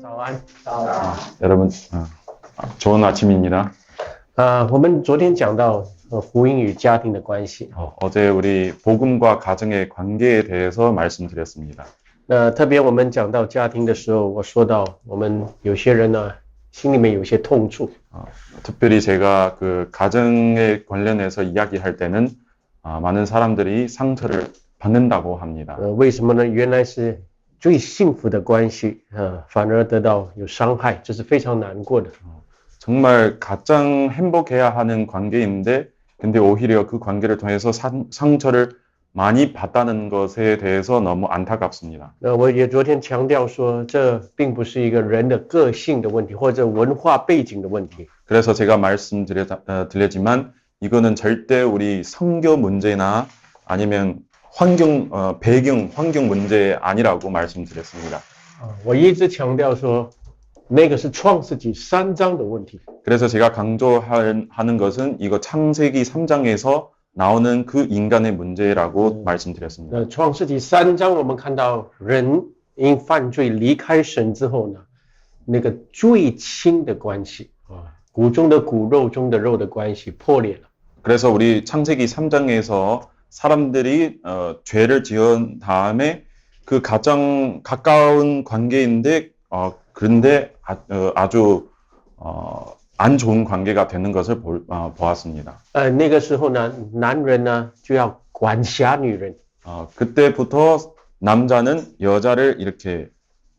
早安。 여러분, 좋은 아침입니다. 我们昨天讲到福音与家庭的关系。 어제 우리 복음과 가정의 관계에 대해서 말씀드렸습니다. 特别我们讲到家庭的时候，我说到我们有些人呢，心里面有些痛处。 특별히 제가 그 가정에 관련해서 이야기할 때는 많은 사람들이 상처를 받는다고 합니다. 为什么呢？原来是最幸福的关系，反而得到有伤害，这是非常难过的。 정말 가장 행복해야 하는 관계인데, 근데 오히려 그 관계를 통해서 상처를 많이 받다는 것에 대해서 너무 안타깝습니다. 我也昨天强调说，这并不是一个人的个性的问题，或者文化背景的问题。 그래서 제가 말씀드렸지만 이거는 절대 우리 성교 문제나 아니면 배경, 환경 문제 아니라고 말씀드렸습니다. 我一直强调说，那个是创世纪3章的问题。 그래서 제가 강조하는 것은 이거 창세기 3장에서 나오는 그 인간의 문제라고 말씀드렸습니다. 创世纪3章我们看到人因犯罪离开神之后呢，那个最亲的关系骨中的骨肉中的肉的关系破裂了。 그래서 우리 창세기 3장에서 사람들이 죄를 지은 다음에 그 가장 가까운 관계인데 그런데 아주 안 좋은 관계가 되는 것을 보았습니다. 那个时候呢，男人呢就要管辖女人。 그때부터 남자는 여자를 이렇게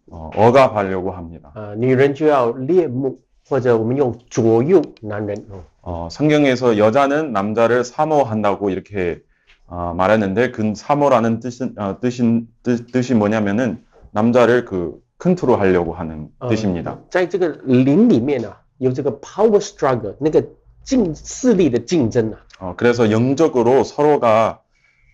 억압하려고 합니다. 女人就要恋慕，或者我们用左右男人。 성경에서 여자는 남자를 사모한다고 이렇게 말했는데 그 사모라는 뜻이 뭐냐면은 남자를 그 컨트롤하려고 하는 뜻입니다. 在这个灵里面啊，有这个 power struggle， 那个势力的竞争啊。 그래서 영적으로 서로가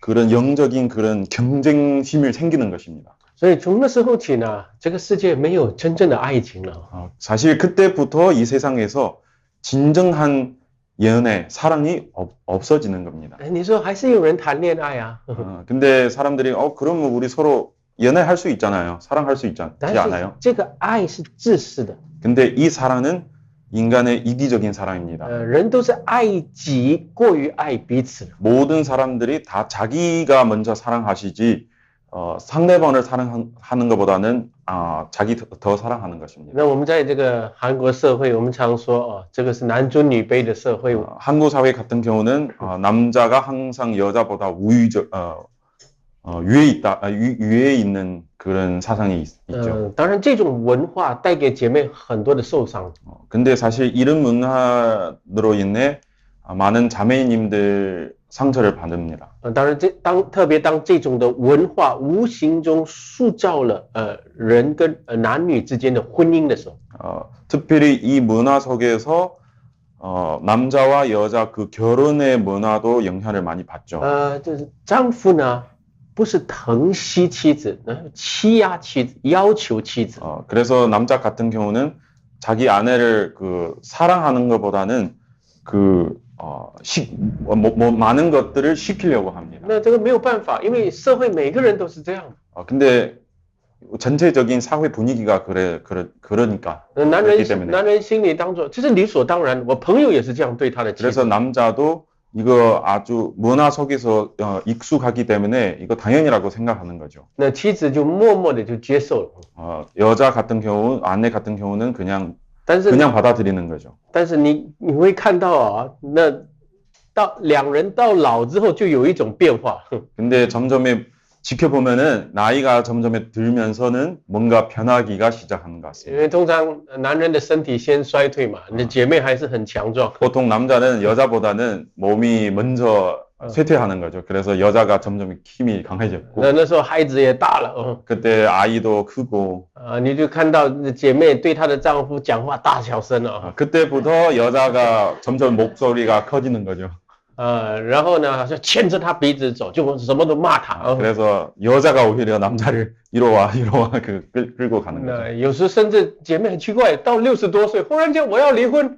그런 영적인 그런 경쟁심을 생기는 것입니다. 所以从那时候起呢，这个世界没有真正的爱情了。 사실 그때부터 이 세상에서 진정한 연애, 사랑이 없어지는 겁니다. 你说还是有人谈恋爱啊？ 근데 사람들이 그러면 우리 서로 연애할 수 있잖아요. 사랑할 수 있지 않아요? 这个爱是自私的。 근데 이 사랑은 인간의 이기적인 사랑입니다. 人都是爱己过于爱彼此。 모든 사람들이 다 자기가 먼저 사랑하시지 상대방을 사랑하는 것보다는 자기 더 사랑하는 것입니다. 那我们在这个韩国社会，我们常说这个是男尊女卑的社会。 한국 사회 같은 경우는 남자가 항상 여자보다 위에 있는 그런 사상이 있죠. 当然这种文化带给姐妹很多的受伤。 근데 사실 이런 문화로 인해 많은 자매님들 상처를 받습니다. 当然特别当这种的文化无形中塑造了人跟男女之间的婚姻的时候， 특별히 이 문화 속에서 남자와 여자 그 결혼의 문화도 영향을 많이 받죠. 就是丈夫呢不是疼惜妻子，欺压妻子，要求妻子。 그래서 남자 같은 경우는 자기 아내를 그 사랑하는 것보다는 많은 것들을 시키려고 합니다. 那这个没有办法，因为社会每个人都是这样。 근데 전체적인 사회 분위기가 그러니까. 男人心里当作这是理所当然，我朋友也是这样对他的妻子。 그래서 남자도 이거 아주 문화 속에서 익숙하기 때문에 이거 당연이라고 생각하는 거죠. 那妻子就默默的就接受了。 여자 같은 경우, 아내 같은 경우는 그냥 但是 그냥 받아들이는 거죠. 但是你会看到那两人到老之后就有一种变化。 근데 점점 지켜보면은 나이가 점점 들면서는 뭔가 변하기가 시작하는 것 因 같습니다. 为通常男人的身体先衰退嘛，你的姐妹还是很强壮。 보통 남자는 여자보다는 몸이 먼저 쇠퇴하는 거죠. 그래서 여자가 점점 힘이 강해졌고 那时候孩子也大了。 그때 아이도 크고 你就看到姐妹对她的丈夫讲话大小声了。 그때부터 여자가 점점 목소리가 커지는 거죠. 然后呢，就牵着他鼻子走，就什么都骂他。 그래서 여자가 오히려 남자를 이리 와 끌고 가는 거죠. 那有时甚至姐妹很奇怪，到60多岁，忽然间我要离婚。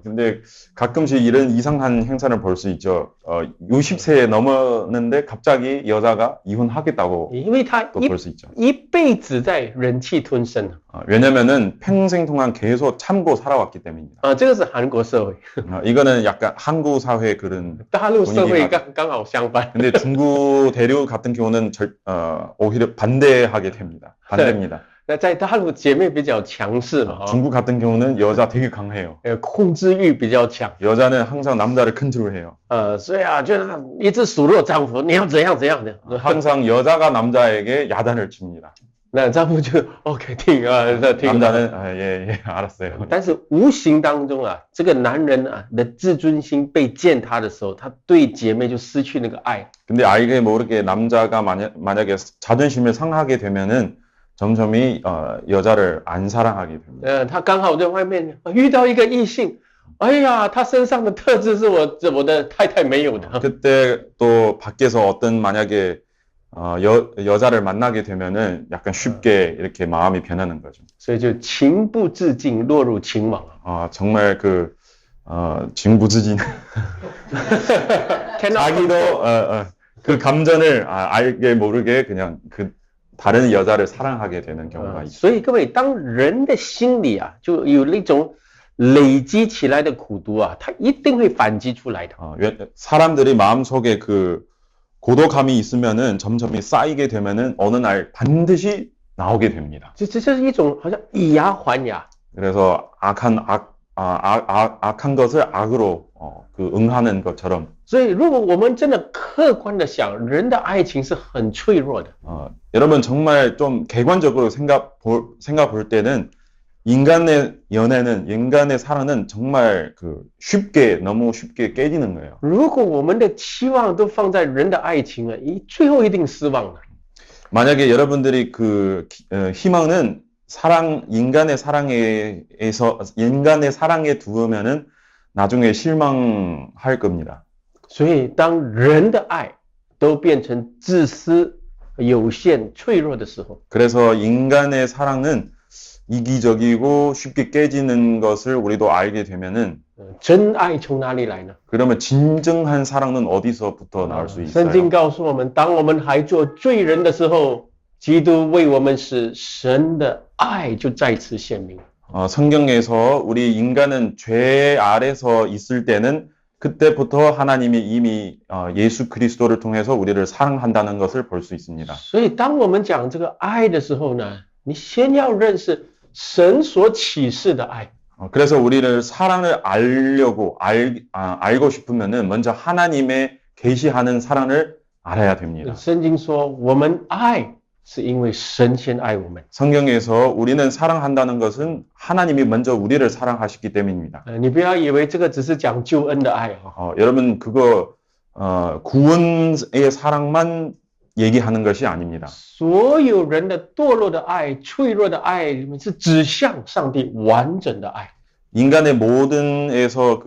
근데 가끔씩 이런 이상한 행사를 볼 수 있죠. 60세에 넘었는데 갑자기 여자가 이혼하겠다고 因为他 또 볼 수 있죠. 一辈子在忍气吞声 왜냐면은 평생 동안 계속 참고 살아왔기 때문입니다. 啊，这个是韩国社会， 이거는 약간 한국 사회 그런 大陆社会 분위기가 刚好相反。 근데 중국 대륙 같은 경우는 오히려 반대하게 됩니다. 반대입니다. 那在大陆姐妹比较强势嘛， 중국 같은 경우는 여자 되게 강해요. 控制欲比较强， 여자는 항상 남자를 컨트롤해요. 所以啊，就一直数落丈夫，你要怎样怎样的， 항상 여자가 남자에게 야단을 칩니다. 那丈夫就 OK 听啊，那听。 남자는 예, 알았어요. 但是无形当中啊，这个男人啊的自尊心被践踏的时候，他对姐妹就失去那个爱。 근데 알게 모르게 남자가 만약에 자존심을 상하게 되면은 점점이 여자를 안 사랑하게 됩니다. 他刚好在外面遇到一个异性，哎呀，他身上的特质是我的太太没有的。 그때 또 밖에서 어떤 만약에 여자를 만나게 되면은 약간 쉽게 이렇게 마음이 변하는 거죠. 所以就情不自禁落入情网。 정말 징부즈진 자기도 그 감정을 알게 모르게 그냥 그 다른 여자를 사랑하게 되는 경우가 있죠. 所以各位，当人的心里啊，就有那种累积起来的苦毒啊，他一定会反击出来的。 사람들이 마음속에 그 고독함이 있으면은 점점이 쌓이게 되면은 어느 날 반드시 나오게 됩니다. 这是一种好像以牙还牙。 그래서 악한 것을 악으로 응하는 것처럼. 所以，如果我们真的客观的想，人的爱情是很脆弱的。 여러분 정말 좀 객관적으로 생각 볼 때는 인간의 연애는 인간의 사랑은 정말 너무 쉽게 깨지는 거예요. 如果我们的期望都放在人的爱情啊，最后一定失望的。 만약에 여러분들이 희망은 인간의 사랑에 두면은 나중에 실망할 겁니다. 所以，当人的爱都变成自私、有限、脆弱的时候， 그래서 인간의 사랑은 이기적이고 쉽게 깨지는 것을 우리도 알게 되면은 真爱从哪里来呢？ 그러면 진정한 사랑은 어디서부터 나올 수 圣经 있어요? 告诉我们，当我们还做罪人的时候，基督为我们使神的爱就再次显明。 성경에서 우리 인간은 죄 아래서 있을 때는 그때부터 하나님이 이미 예수 그리스도를 통해서 우리를 사랑한다는 것을 볼 수 있습니다. 所以，当我们讲这个爱的时候呢，你先要认识神所启示的爱。 그래서 우리를 사랑을 알고 싶으면은 먼저 하나님의 계시하는 사랑을 알아야 됩니다. 圣经说，我们爱是因为神先爱我们。 성경에서 우리는 사랑한다는 것은 하나님이 먼저 우리를 사랑하셨기 때문입니다. 你不要以为这个只是讲救恩的爱。 여러분 그거 구원의 사랑만 얘기하는 것이 아닙니다. 所有人的堕落的爱、脆弱的爱，是指向上帝完整的爱。 인간의 모든에서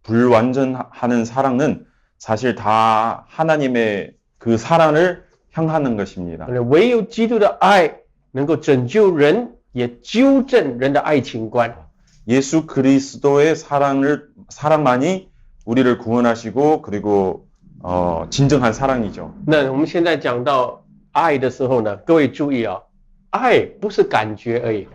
불완전하는 사랑은 사실 다 하나님의 그 사랑을 향하는 것입니다. 唯有基督的爱能够拯救人，也纠正人的爱情观。 예수 그리스도의 사랑만이 우리를 구원하시고 그리고 진정한 사랑이죠. 那我们现在讲到爱的时候呢，各位注意啊，爱不是感觉而已。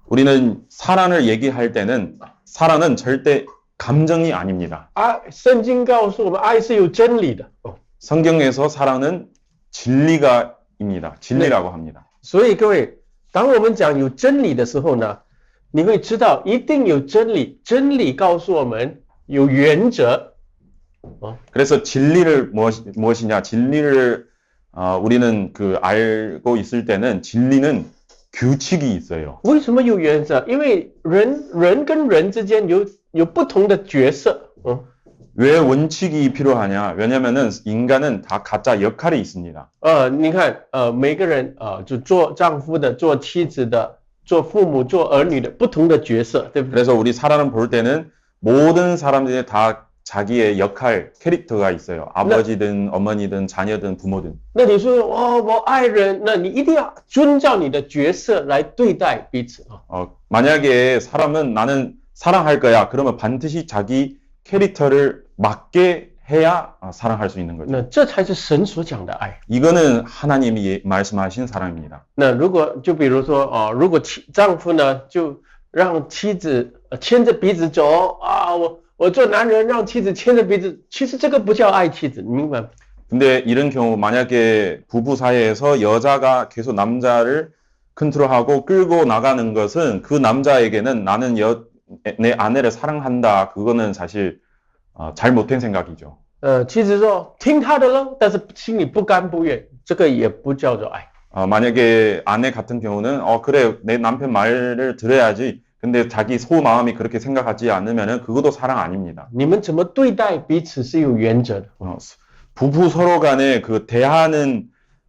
우리는 사랑을 얘기할 때는 사랑은 절대 감정이 아닙니다. 圣经告诉我们，爱是有真理的。 성경에서 사랑은 진리가입니다. 진리라고 합니다. 所以各位，当我们讲有真理的时候呢，你会知道一定有真理。真理告诉我们有原则。 그래서 진리를 무엇이냐? 진리를 우리는 알고 있을 때는 진리는 규칙이 있어요. 为什么有原则？因为人跟人之间有不同的角色。 왜 원칙이 필요하냐? 왜냐면은 인간은 다 각자 역할이 있습니다. 你看，每个人就做丈夫的、做妻子的、做父母、做儿女的不同的角色，对不对？ 그래서 우리 사람을 볼 때는 모든 사람들이 다 자기의 역할, 캐릭터가 있어요. 아버지든 어머니든 자녀든 부모든. 那你说我爱人，那你一定要遵照你的角色来对待彼此啊。 만약에 사람은 나는 사랑할 거야. 그러면 반드시 자기 캐릭터를 맞게 해야 사랑할 수 있는 거죠. 那这才是神所讲的爱。 이거는 하나님이 말씀하신 사랑입니다. 那如果就比如说如果丈夫呢就让妻子牵着鼻子走啊，我做男人让妻子牵着鼻子，其实这个不叫爱妻子，你明白吗？ 근데 이런 경우 만약에 부부 사이에서 여자가 계속 남자를 컨트롤하고 끌고 나가는 것은 그 남자에게는 나는 내 아내를 사랑한다. 그거는 사실 잘못된 생각이죠. 妻子说听他的咯，但是心里不甘不愿，这个也不叫做爱。 만약에 아내 같은 경우는 그래 내 남편 말을 들어야지. 근데 자기 속마음이 그렇게 생각하지 않으면은 그것도 사랑 아닙니다. 你们怎么对待彼此是有原则的。 부부 서로 간에 그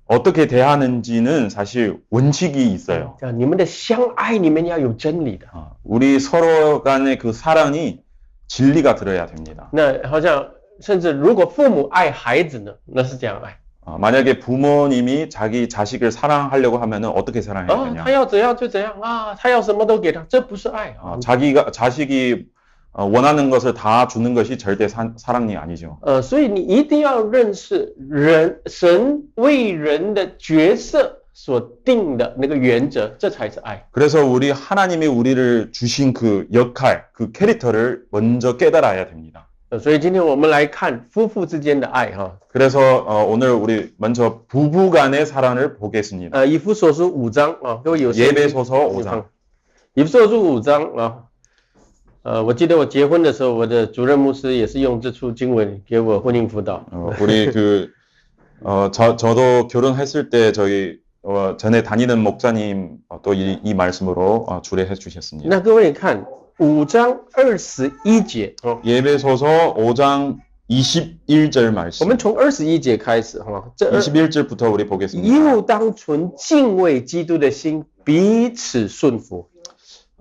어떻게 대하는지는 사실 원칙이 있어요. 你们的相爱里面要有真理的。 우리 서로 간의 그 사랑이 진리가 들어야 됩니다. 那好像甚至如果父母爱孩子呢，那是这样爱。 만약에 부모님이 자기 자식을 사랑하려고 하면은 어떻게 사랑해야 되냐? 他要怎样就怎样啊，他要什么都给他，这不是爱啊。 자식이 원하는 것을 다 주는 것이 절대 사랑이 아니죠. 所以你一定要认识神为人的角色所定的那个原则，这才是爱。 그래서 하나님이 우리를 주신 그 역할, 그 캐릭터를 먼저 깨달아야 됩니다. 所以今天我们来看夫妇之间的爱哈。 그래서 오늘 우리 먼저 부부 간의 사랑을 보겠습니다. 以弗所书5章啊，各位有 예배소서 5장. 以弗所书5章啊，我记得我结婚的时候，我的主任牧师也是用这处经文给我婚姻辅导。 우리 저도 결혼했을 때 저희 전에 다니는 목사님 또 이 말씀으로 주례해 주셨습니다. 那各位看5章21节 예배소서 5장 21절 我 말씀. 们从21节开始哈。 21절부터 우리 보겠습니다. 又当存敬畏基督的心，彼此顺服。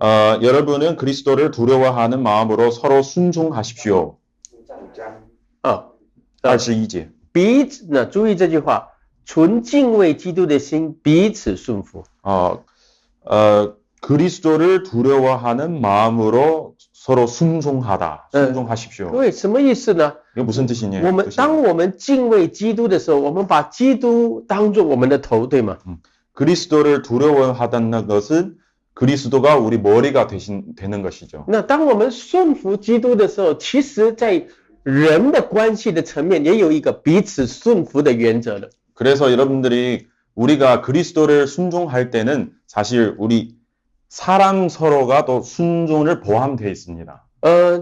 여러분은 그리스도를 두려워하는 마음으로 서로 순종하십시오. 22제. 彼此呢，注意这句话，存敬畏基督的心，彼此顺服。 그리스도를 두려워하는 마음으로 서로 순종하다. 순종하십시오. 各位什么意思呢？ 이거 무슨 뜻이냐? 当我们敬畏基督的时候，我们把基督当作我们的头，对吗？ 그리스도를 두려워하다는 것은 그리스도가 우리 머리가 되는 것이죠. 那当我们顺服基督的时候，其实在人的关系的层面也有一个彼此顺服的原则的。 그래서 여러분들이 우리가 그리스도를 순종할 때는 사실 우리 사람 서로가 또 순종을 포함되어 있습니다.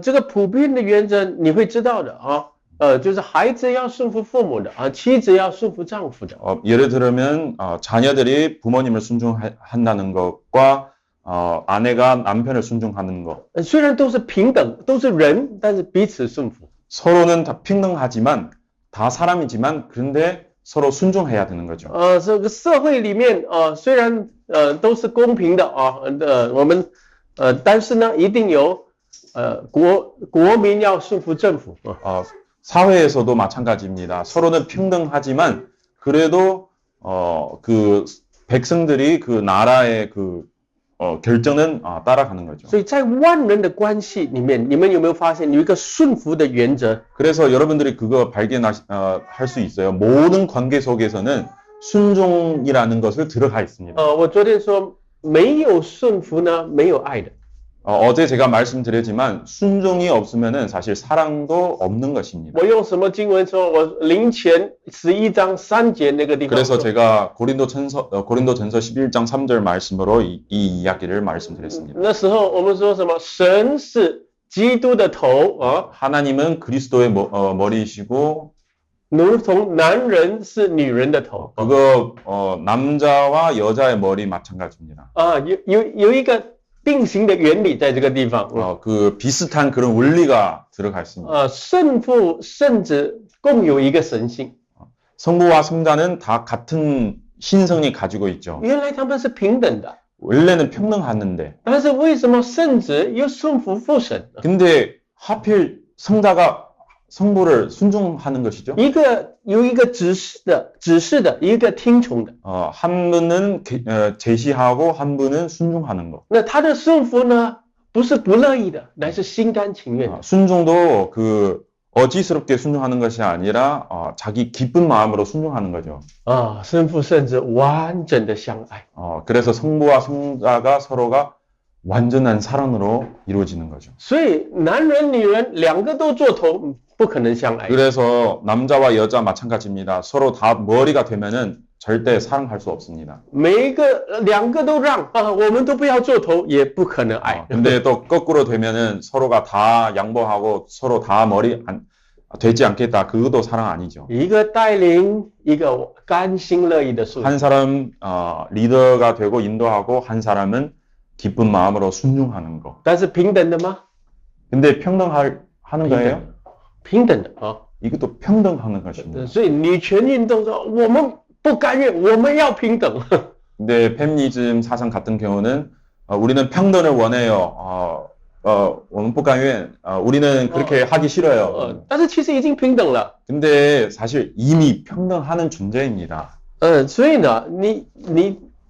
这个普遍的原则你会知道的啊，就是孩子要顺服父母的啊，妻子要顺服丈夫的。 예를 들면 자녀들이 부모님을 순종한다는 것과 아내가 남편을 순종하는 것. 虽然都是平等，都是人，但是彼此顺服。 서로는 다平等하지만 다 사람이지만 그런데 서로 순종해야 되는 거죠. 这个社会里面虽然都是公平的我们但是呢，一定有国民要顺服政府。 사회에서도 마찬가지입니다. 서로는 평등하지만 그래도 그 백성들이 그 나라의 그 결정은 따라가는 거죠. 所以在万人的关系里面，你们有没有发现有一个顺服的原则？ 그래서 여러분들이 그거 할 수 있어요. 모든 관계 속에서는 순종이라는 것을 들어가 있습니다. 我昨天说没有顺服呢，没有爱的。 어제 제가 말씀드렸지만 순종이 없으면은 사실 사랑도 없는 것입니다. 我用什么经文说？我林前11章3节那个地方。 그래서 제가 고린도전서 11장 3절 말씀으로 이 이야기를 말씀드렸습니다. 那时候我们说什么？神是基督的头 하나님은 그리스도의 머리이시고 如同男人是女人的头。 그거 남자와 여자의 머리 마찬가지입니다. 有一个定型的原理在这个地方。 그 비슷한 그런 원리가 들어가 있습니다. 圣父、圣子共有一个神性。 성부와 성자는 다 같은 신성이 가지고 있죠. 原来他们是平等的， 원래는 평등하는데 但是为什么圣子又顺服父神？ 근데 하필 성자가 성부를 순종하는 것이죠. 有一个指示的，一个听从的。 한 분은 제시하고 한 분은 순종하는 것. 那他的顺服呢，不是不乐意的，乃是心甘情愿的。 순종도 그 어지스럽게 순종하는 것이 아니라 자기 기쁜 마음으로 순종하는 거죠. 生父甚至完整的相爱。 그래서 성부와 성자가 서로가 완전한 사랑으로 이루어지는 거죠. 所以男人女人两个都做头，不可能相爱。 그래서 남자와 여자 마찬가지입니다. 서로 다 머리가 되면은 절대 사랑할 수 없습니다. 每一个两个都让我们都不要做头，也不可能爱。 근데 또 거꾸로 되면은 서로가 다 양보하고 서로 다 머리 되지 않겠다. 그것도 사랑 아니죠. 一个带领，一个甘心乐意的顺服。 한 사람 리더가 되고 인도하고 한 사람은 기쁜 마음으로 순종하는 거. 但是平等的吗？ 근데 평등하는 거예요? 平等的。 이것도 평등하는 것입니다. 所以女权运动说我们不甘愿，我们要平等。 근데 페미니즘 사상 같은 경우는 우리는 평등을 원해요. 我们不甘愿. 우리는 그렇게 하기 싫어요. 但是其实已经平等了。 근데 사실 이미 평등하는 존재입니다. 所以呢，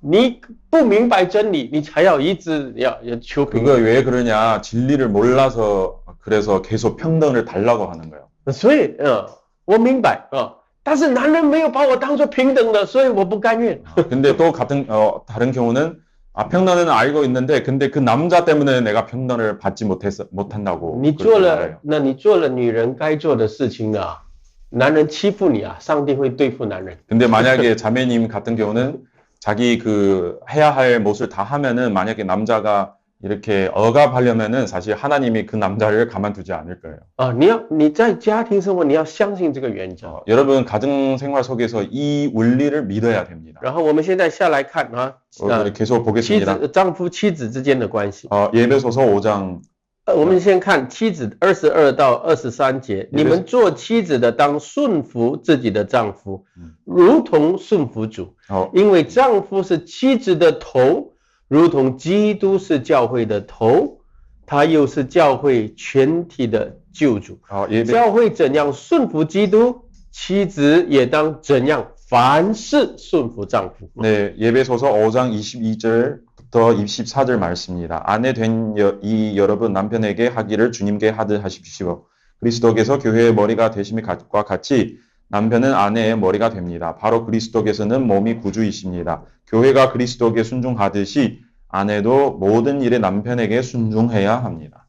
你不明白真理，你才要一直要求平 그거 等。 왜 그러냐? 진리를 몰라서 그래서 계속 평등을 달라고 하는 거예요. 所以我明白但是男人没有把我当作平等的，所以我不甘愿。 근데 또 다른 경우는 평등은 알고 있는데 근데 그 남자 때문에 내가 평등을 받지 못한다고. 你做了女人该做的事情啊，男人欺负你啊，上帝会对付男人。 근데 만약에 자매님 같은 경우는 자기 그 해야 할 몫을 다 하면은 만약에 남자가 이렇게 억압하려면은 사실 하나님이 그 남자를 가만두지 않을 거예요. 你在家庭生活你要相信这个原则。 여러분 가정 생활 속에서 이 원리를 믿어야 됩니다. 然后我们现在下来看우리 계속 보겠습니다. 丈夫妻子之间的关系。 예배소서 5장 我们先看妻子22到23节，你们做妻子的当顺服自己的丈夫，如同顺服主，因为丈夫是妻子的头，如同基督是教会的头，他又是教会全体的救主。教会怎样顺服基督，妻子也当怎样凡事顺服丈夫。 네, 예배소서 5장 22절부터 24절 말씀입니다. 아내 된 이 여러분 남편에게 하기를 주님께 하듯 하십시오. 그리스도께서 교회의 머리가 되심과 같이 남편은 아내의 머리가 됩니다. 바로 그리스도께서는 몸이 구주이십니다. 교회가 그리스도께 순종하듯이 아내도 모든 일에 남편에게 순종해야 합니다.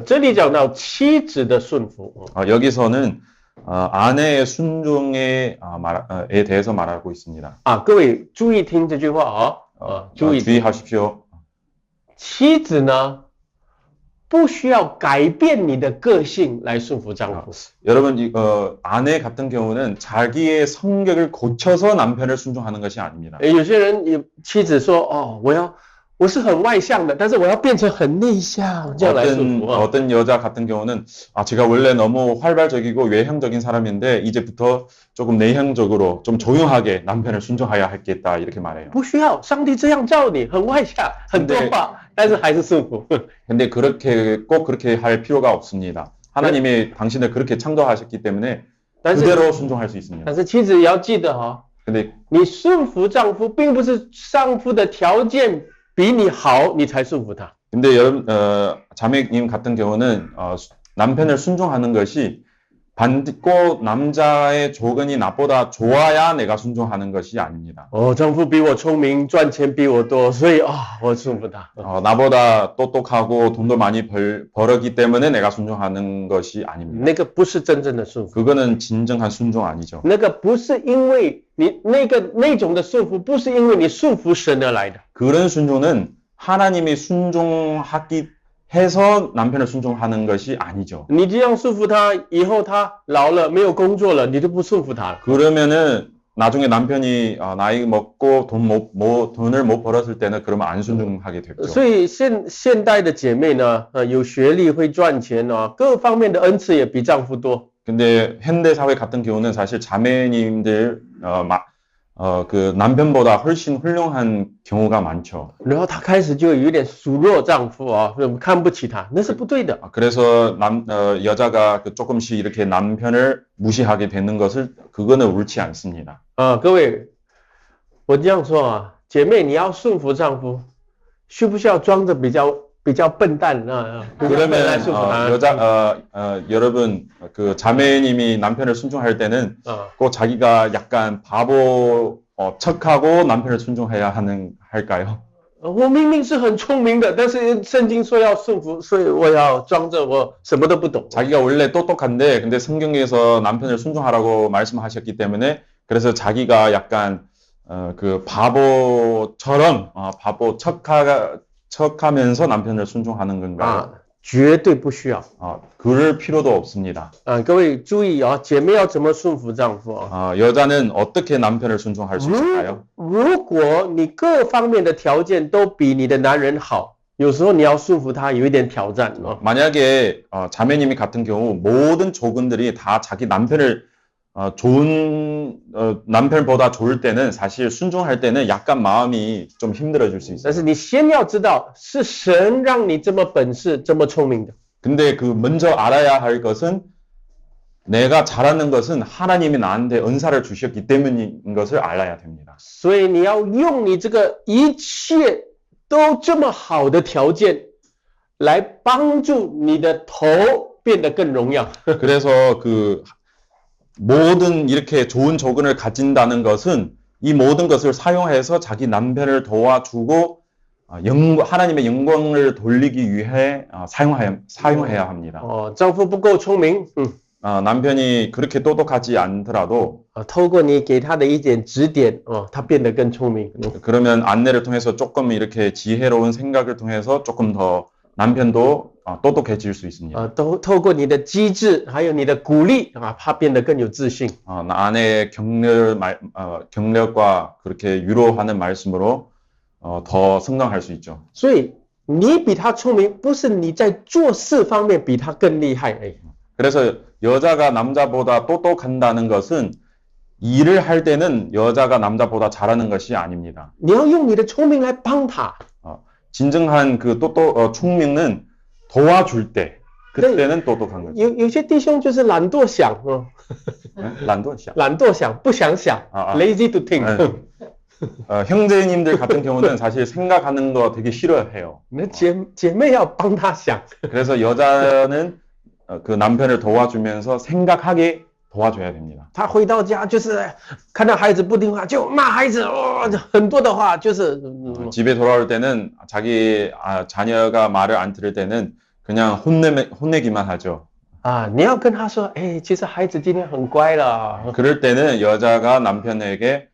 这里讲到妻子的顺服。 여기서는 아내의 순종에 대해서 말하고 있습니다. 各位注意听这句话注意 주의하십시오. 妻子呢，不需要改变你的个性来顺服丈夫。 여러분, 아내 같은 경우는 자기의 성격을 고쳐서 남편을 순종하는 것이 아닙니다. 有些人妻子说我是很外向的，但是我要变成很内向，这样来顺服。 어떤 여자 같은 경우는 제가 원래 너무 활발적이고 외향적인 사람인데 이제부터 조금 내향적으로 좀 조용하게 남편을 순종해야 하겠다 이렇게 말해요. 不需要，上帝这样造你，很外向，很多话，但是还是顺服。 근데 꼭 그렇게 할 필요가 없습니다. 하나님이 당신을 그렇게 창조하셨기 때문에 그대로 순종할 수 있습니다. 但是妻子也要记得근데 你顺服丈夫，并不是丈夫的条件比你好，你才顺服他。 근데 여러분, 자매님 같은 경우는 남편을 순종하는 것이 꼭 남자의 조건이 나보다 좋아야 내가 순종하는 것이 아닙니다. 丈夫比我聪明，赚钱比我多，所以我顺服他。 나보다 똑똑하고 돈도 많이 벌었기 때문에 내가 순종하는 것이 아닙니다. 那个不是真正的顺服， 그거는 진정한 순종 아니죠. 那个不是因为你那种的顺服，不是因为你顺服神而来的。 그런 순종은 하나님이 순종하기 해서 남편을 순종하는 것이 아니죠. 你这样顺服他，以后他老了没有工作了，你就不顺服他了。 그러면은 나중에 남편이 나이 먹고 돈을 못 벌었을 때는 그러면 안 순종하게 됐죠. 所以现代的姐妹呢，有学历会赚钱各方面的恩赐也比丈夫多。 근데 현대 사회 같은 경우는 사실 자매님들 그 남편보다 훨씬 훌륭한 경우가 많죠. 然后她开始就有一点数落丈夫啊，看不起他，那是不对的。 그래서 여자가 조금씩 이렇게 남편을 무시하게 되는 것을 그거는 옳지 않습니다. 各位，我这样说啊，姐妹，你要顺服丈夫，需不需要装着比较笨蛋啊？ 그러면 여러분 그 자매님이 남편을 순종할 때는 꼭 자기가 약간 바보 척하고 남편을 순종해야 할까요? 我明明是很聪明的，但是圣经说要顺服，所以我要装着我什么都不懂。 자기가 원래 똑똑한데 근데 성경에서 남편을 순종하라고 말씀하셨기 때문에 그래서 자기가 약간 그 바보처럼 바보 척하면서 남편을 순종하는 건가요? 绝对不需要。 그럴 필요도 없습니다. 各位注意啊，姐妹要怎么顺服丈夫啊？ 여자는 어떻게 남편을 순종할 수 있을까요? 如果你各方面的条件都比你的男人好，有时候你要顺服他有一点挑战。 만약에 자매님이 같은 경우 모든 조건들이 다 자기 남편을 좋은 남편보다 좋을 때는 사실 순종할 때는 약간 마음이 좀 힘들어질 수 있어요. 但是你先要知道是神让你这么本事这么聪明的。 근데 그 먼저 알아야 할 것은 내가 잘하는 것은 하나님이 나한테 은사를 주셨기 때문인 것을 알아야 됩니다. 所以你要用你这个一切都这么好的条件来帮助你的头变得更荣耀。 그래서 그 모든 이렇게 좋은 조건을 가진다는 것은 이 모든 것을 사용해서 자기 남편을 도와주고 하나님의 영광을 돌리기 위해 사용해야 합니다. 丈夫不够聪明， 남편이 그렇게 똑똑하지 않더라도 透过你给他的一点指点，他变得更聪明。 그러면 안내를 통해서 조금 이렇게 지혜로운 생각을 통해서 조금 더 남편도 똑똑해질 수 있습니다. 透过你的机智，还有你的鼓励他变得更有自信。 아내의 격려과 그렇게 위로하는 말씀으로 더 성장할 수 있죠. 所以你比他聪明，不是你在做事方面比他更厉害而已。 그래서 여자가 남자보다 똑똑한다는 것은 일을 할 때는 여자가 남자보다 잘하는 것이 아닙니다. 你要用你的聪明来帮他。 진정한 그聪明은 도와줄 때 그때는 똑똑한 거죠. 有些弟兄就是懒惰想，懒惰想，不想想，lazy to think。 형제님들 같은 경우는 사실 생각하는 거 되게 싫어해요. 那姐妹要帮他想。 그래서 여자는 그 남편을 도와주면서 생각하게 도와줘야 됩니다. 他回到家就是看到孩子不听话就骂孩子，很多的话就是。 집에 돌아올 때는 자기 자녀가 말을 안 들을 때는 그냥 혼내기만 하죠. 你要跟他说，其实孩子今天很乖了。 그럴 때는 여자가 남편에게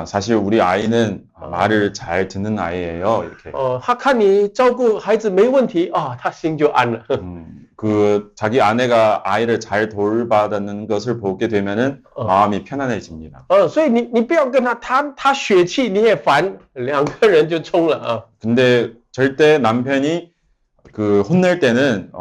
사실 우리 아이는 말을 잘 듣는 아이예요. 이렇게. 他看你照顾孩子没问题，他心就安了。 그 자기 아내가 아이를 잘 돌봐다는 것을 보게 되면은 마음이 편안해집니다. 所以你不要跟他血气你也烦，两个人就冲了。 근데 절대 남편이 그 혼낼 때는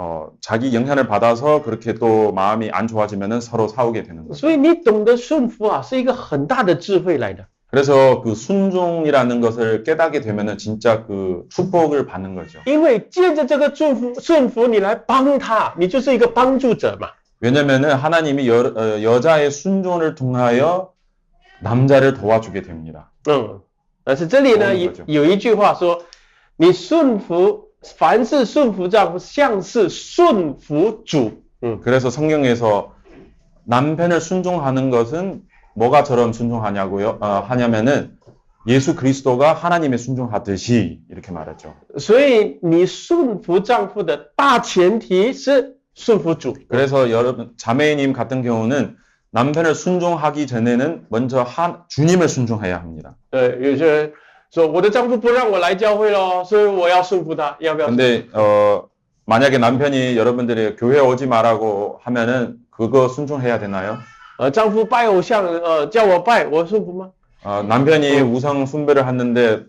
자기 영향을 받아서 그렇게 또 마음이 안 좋아지면은 서로 싸우게 되는 거죠. 所以你懂得顺服是一个很大的智慧来的。 그래서 그 순종이라는 것을 깨닫게 되면은 진짜 그 축복을 받는 거죠. 因为借着这个顺服你来帮他，你就是一个帮助者嘛。 왜냐면은 하나님이 여자의 순종을 통하여 남자를 도와주게 됩니다. 但是这里呢有一句话说，你顺服，凡是顺服丈夫，像是顺服主。 그래서 성경에서 남편을 순종하는 것은 뭐가처럼 순종하냐고요? 하냐면은 예수 그리스도가 하나님의 순종하듯이 이렇게 말하죠. 所以你顺服丈夫的大前提是顺服主。 그래서 여러분 자매님 같은 경우는 남편을 순종하기 전에는 먼저 주님을 순종해야 합니다. 有些人说我的丈夫不让我来教会咯，所以我要顺服他，要不要？ 근데 만약에 남편이 여러분들이 교회 오지 말라고 하면은 그거 순종해야 되나요? 丈夫拜偶像，叫我拜，我顺服吗？ 남편이 우상 숭배를 하는데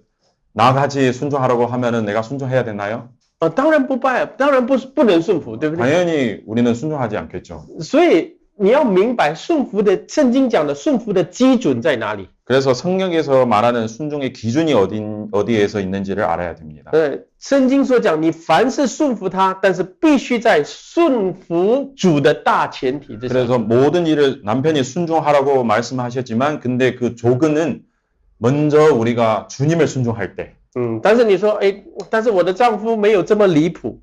나같이 순종하라고 하면은 내가 순종해야 되나요? 当然不拜，当然不能顺服，对不对？ 당연히 우리는 순종하지 않겠죠. 所以你要明白顺服的圣经讲的顺服的基准在哪里？ 그래서 성경에서 말하는 순종의 기준이 어디에서 있는지를 알아야 됩니다. 圣经所讲，你凡是顺服他，但是必须在顺服主的大前提之下。 그래서 모든 일을 남편이 순종하라고 말씀하셨지만, 근데 그 조건은 먼저 우리가 주님을 순종할 때. 但是你说，但是我的丈夫没有这么离谱。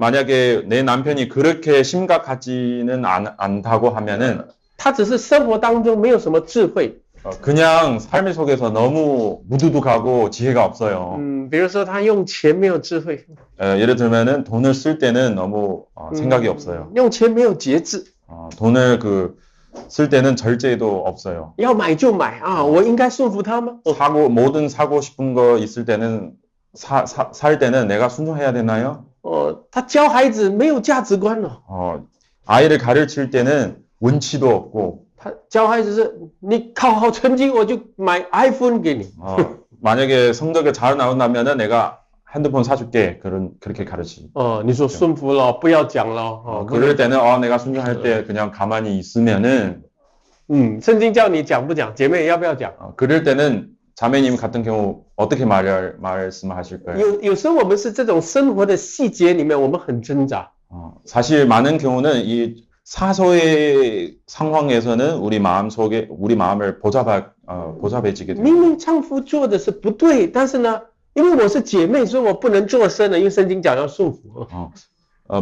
만약에 내 남편이 그렇게 심각하지는 않다고 하면은 他只是生活当中没有什么智慧。 그냥 삶 속에서 너무 무두둑하고 지혜가 없어요. 比如说他用钱没有智慧。 예를 들면은 돈을 쓸 때는 너무 생각이 없어요. 用钱没有节制。 돈을 쓸 때는 절제도 없어요. 要买就买啊，我应该顺服他吗？ 모든 사고 싶은 거 있을 때는 살 때는 내가 순종해야 되나요? 他教孩子没有价值观了。 아이를 가르칠 때는 원치도 없고. 他教孩子是你考好成绩我就买 iPhone 给你。 만약에 성적이 잘 나온다면은 내가 핸드폰 사줄게. 그렇게 가르치. 你说顺服了，不要讲了。 그럴 때는 내가 순종할 때 그냥 가만히 있으면은. 圣经叫你讲不讲，姐妹要不要讲？ 그럴 때는 자매님 같은 경우 어떻게 말씀하실까요? 有时候我们是这种生活的细节里面，我们很挣扎。 사실 많은 경우는 이 사소의 상황에서는 우리 마음을 보잡해지게 됩니다. 明明丈夫做的是不对，但是呢，因为我是姐妹，所以我不能做声了，因为圣经讲要顺服。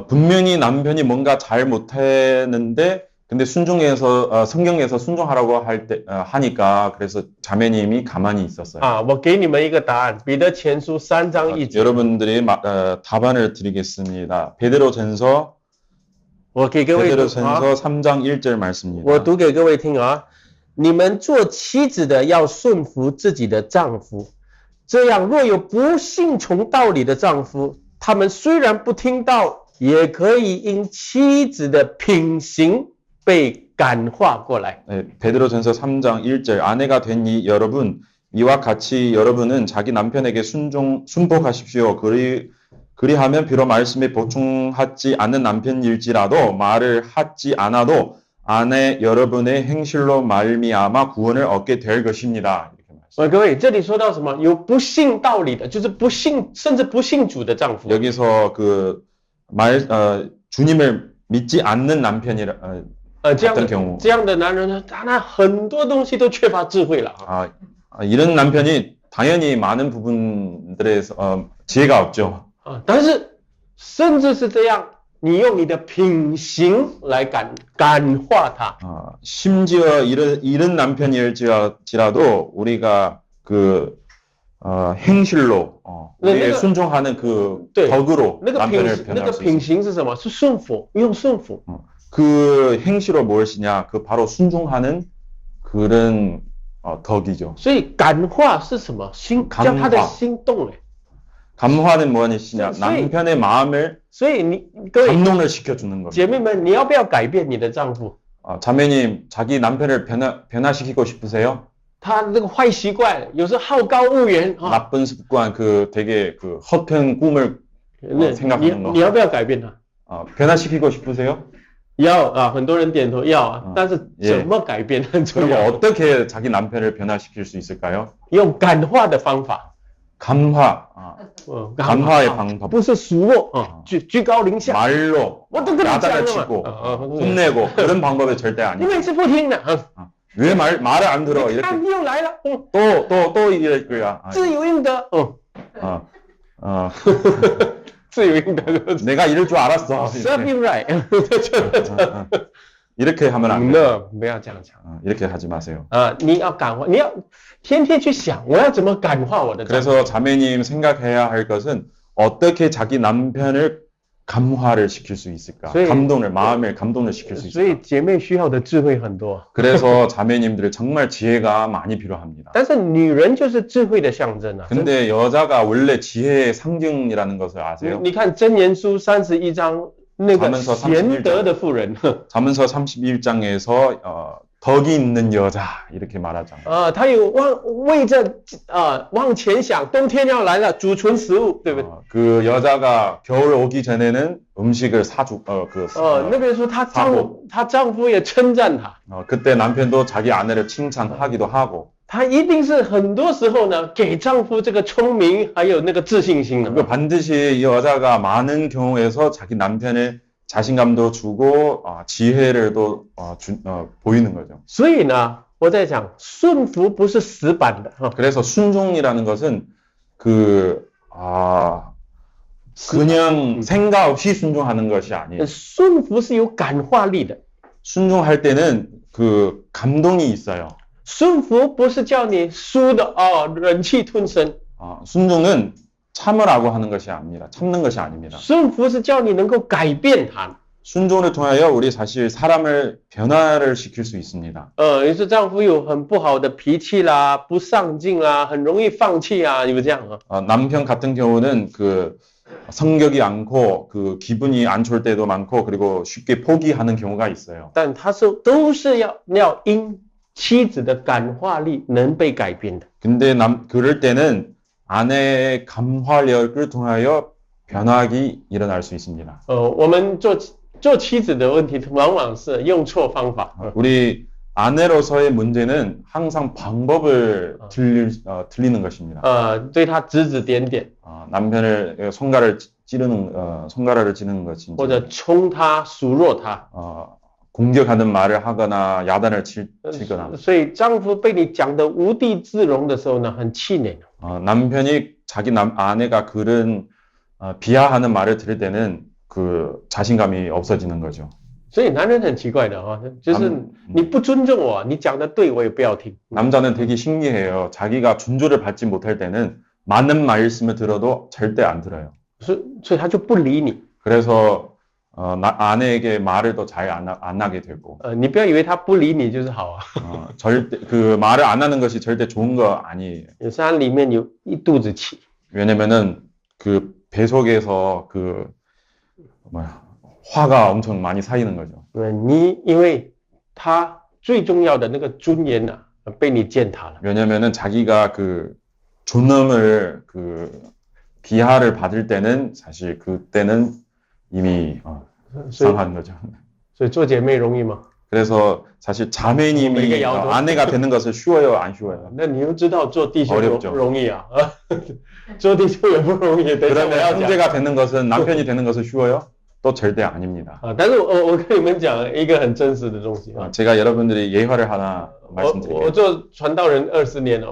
분명히 남편이 뭔가 잘 못했는데 근데 성경에서 순종하라고 하니까 그래서 자매님이 가만히 있었어요. 我给你们一个答案，彼得前书3章1节。 여러분들이 답안을 드리겠습니다. 베드로전서 我给各位读 베드로전서 3장 1절 말씀입니다. 我读给各位听啊，你们做妻子的要顺服自己的丈夫，这样若有不信从道理的丈夫，他们虽然不听道，也可以因妻子的品行被感化过来。 베드로전서 3장 1절 아내가 된 여러분 이와 같이 여러분은 자기 남편에게 순복하십시오. 그리하면 비록 말씀에 보충하지 않는 남편일지라도 말을 하지 않아도 아내 여러분의 행실로 말미암아 구원을 얻게 될 것입니다. 各位，这里说到什么？有不信道理的，就是不信，甚至不信主的丈夫。 여기서 주님을 믿지 않는 남편이라 这样的男人呢，他很多东西都缺乏智慧了。 이런 남편이 당연히 많은 부분들에서 지혜가 없죠. 但是甚至是这样，你用你的品行来感化他。 심지어 이런 남편일지라도 우리가 행실로 우리의 순종하는 덕으로 남편을 那个品行是什么？是顺服，用顺服。 그 행실로 무엇이냐? 그 바로 순종하는 그런 덕이죠. 所以感化是什么？叫他的心动了。 감화는 무엇이냐? 남편의 마음을 감동을 시켜주는 겁니다. 姐妹们，你要不要改变你的丈夫？ 자매님, 자기 남편을 변화시키고 싶으세요? 他那个坏习惯，有时好高骛远。 나쁜 습관, 되게 허튼 꿈을 생각하는 거. 你要不要改变他？ 변화시키고 싶으세요? 要很多人点头要啊，但是怎么改变很重要。 그럼 어떻게 자기 남편을 변화시킬 수 있을까요? 用感化的方法。 감화. 감화의 방법. 不是数落居高临下。 말로 야단치고 혼내고 그런 방법이 절대 아니에요. 你每次不听的。 왜 말을 안 들어? 이렇게. 又来了。 또 이럴 거야. 自有应得。自有应得。 내가 이럴 줄 알았어. Serve you right. 이렇게 하면 안 돼요. 不要这样讲。 이렇게 하지 마세요. 你要感化，你要天天去想，我要怎么感化我的丈夫。 그래서 자매님 생각해야 할 것은 어떻게 자기 남편을 감화를 시킬 수 있을까? 마음을 감동을 시킬 수 있을까? 所以姐妹需要的智慧很多。 그래서 자매님들 정말 지혜가 많이 필요합니다. 但是女人就是智慧的象征啊。 근데 여자가 원래 지혜의 상징이라는 것을 아세요? 你看箴言书31章那个贤德的妇人。 잠언서 31장에서 덕이 있는 여자 이렇게 말하잖아요. 他有为着往前想，冬天要来了，储存食物，对不对？ 그 여자가 겨울 오기 전에는 음식을 사주 那边说她丈夫也称赞她， 그때 남편도 자기 아내를 칭찬하기도 하고. 她一定是很多时候呢给丈夫这个聪明还有那个自信心的。 반드시 이 여자가 많은 경우에서 자기 남편의 자신감도 주고 지혜를 또 보이는 거죠. 所以呢，我在讲顺服不是死板的。 그래서 순종이라는 것은 그냥 생각 없이 순종하는 것이 아니에요. 顺服是有感化力的。 순종할 때는 그 감동이 있어요. 顺服不是叫你输的忍气吞声。 순종은 참으라고 하는 것이 아닙니다. 참는 것이 아닙니다. 顺服是叫你能够改变他。 순종을 통하여 우리 사실 사람을 변화를 시킬 수 있습니다. 有时丈夫有很不好的脾气啦，不上进啦，很容易放弃啊，有这样啊。 남편 같은 경우는 그 성격이 않고 그 기분이 안 좋을 때도 많고 그리고 쉽게 포기하는 경우가 있어요. 但他都是要因妻子的感化力能被改变的。 근데 그럴 때는 아내의 감화력을 통하여 변화가 일어날 수 있습니다. 我们做妻子的问题往往是用错方法。 우리 아내로서의 문제는 항상 방법을 틀리는 것입니다. 对他指指点点， 남편을 손가락을 찌르는 것인지 或者冲他数落他。 공격하는 말을 하거나 야단을 치거나. 所以丈夫被你讲得无地自容的时候呢，很气馁。 남편이 자기 아내가 그런 비하하는 말을 들을 때는 그 자신감이 없어지는 거죠. 所以男人很奇怪的就是你不尊重我，你讲的对我也不要听。 남자는 되게 신기해요. 자기가 존중을 받지 못할 때는 많은 말씀을 들어도 절대 안 들어요. 所以他就不理你。 그래서 아내에게 말을 더 잘 안 하게 되고. 你不要以为他不理你就是好啊。 절대 그 말을 안 하는 것이 절대 좋은 거 아니에요. 有时他里面有一肚子气。 왜냐면은 그 배 속에서 화가 엄청 많이 쌓이는 거죠. 因为他最重要的那个尊严被你践踏了。 왜냐면은 자기가 그 존엄을 비하를 받을 때는 사실 그때는 이미 상한 거죠. 所以做姐妹容易吗？ 그래서 사실 자매님이 아내가 되는 것은 쉬워요, 안 쉬워요? 那你又知道做弟兄 어렵죠. 容易啊？做弟兄也不容易。 그러면 형제가 되는 것은 남편이 되는 것은 쉬워요? 또 절대 아닙니다. 但是我跟你们讲一个很真实的东西。 제가 여러분들이 예화를 하나 말씀드릴게요. 我做传道人20年了，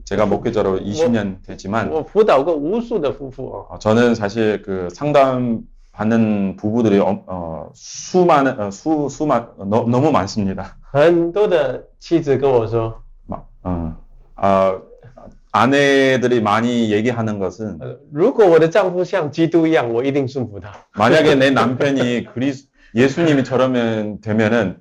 제가 목회자로 20년 됐지만 我辅导过无数的夫妇。 저는 사실 그 상담 받는 부부들이 너무 많습니다. 很多的妻子跟我说， 아내들이 많이 얘기하는 것은 如果我的丈夫像基督一样，我一定顺服他。 만약에 내 남편이 예수님처럼 되면은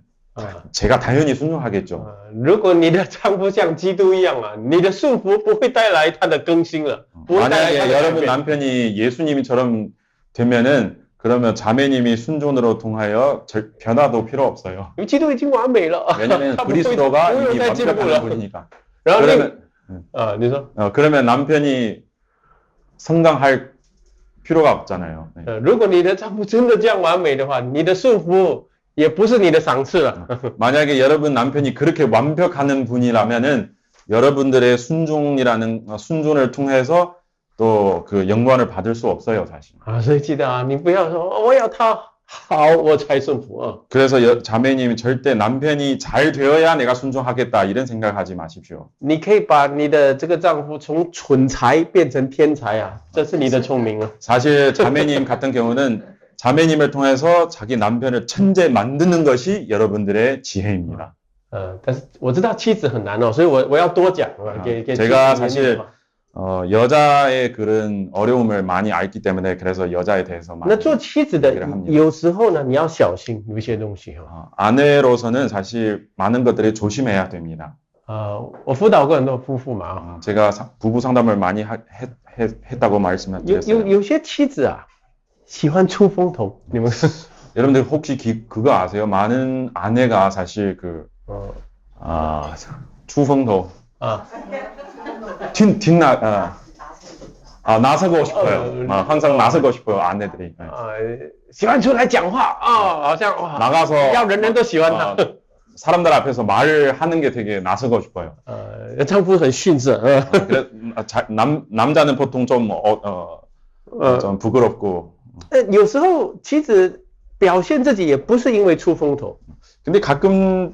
제가 당연히 순종하겠죠. 如果你的丈夫像基督一样你的顺服不会带来他的更新了。 만약에 여러분 남편이 예수님처럼 되면은 그러면 자매님이 순종으로 통하여 변화도 필요 없어요. 因为基督已经完美了。 왜냐면 그리스도가 이미 완벽한 분이니까. 그러면 남편이 성장할 필요가 없잖아요. 如果你的丈夫真的这样完美的话，你的顺服也不是你的赏赐了。 만약에 여러분 남편이 그렇게 완벽한 분이라면은 여러분들의 순종을 통해서 또 그 영광을 받을 수 없어요, 사실. 所以记得你不要说我要他好我才顺服。 그래서 자매님이 절대 남편이 잘 되어야 내가 순종하겠다 이런 생각하지 마십시오. 你可以把你的这个丈夫从蠢材变成天才这是你的聪明。 사실 자매님 같은 경우는 자매님을 통해서 자기 남편을 천재 만드는 것이 여러분들의 지혜입니다. 但是我知道妻子很难所以我要多讲。 제가 사실 여자의 그런 어려움을 많이 알기 때문에 그래서 여자에 대해서 많이 那做妻子的有时候呢你要小心有一些东西。 아내로서는 사실 많은 것들을 조심해야 됩니다. 我辅导过很多夫妇嘛。 제가 부부 상담을 많이 했다고 말씀을 드렸어요. 有些妻子喜欢出风头，你们 여러분들 혹시 그거 아세요? 많은 아내가 사실 추풍도. 나서고 싶어요. 항상 나서고 싶어요, 아내들이. 喜欢出来讲话 好像 나가서 要人人都喜欢他 사람들 앞에서 말을 하는 게 되게 나서고 싶어요. 丈夫很逊色 남자는 보통 좀 부끄럽고. 有时候妻子表现自己也不是因为出风头 근데 가끔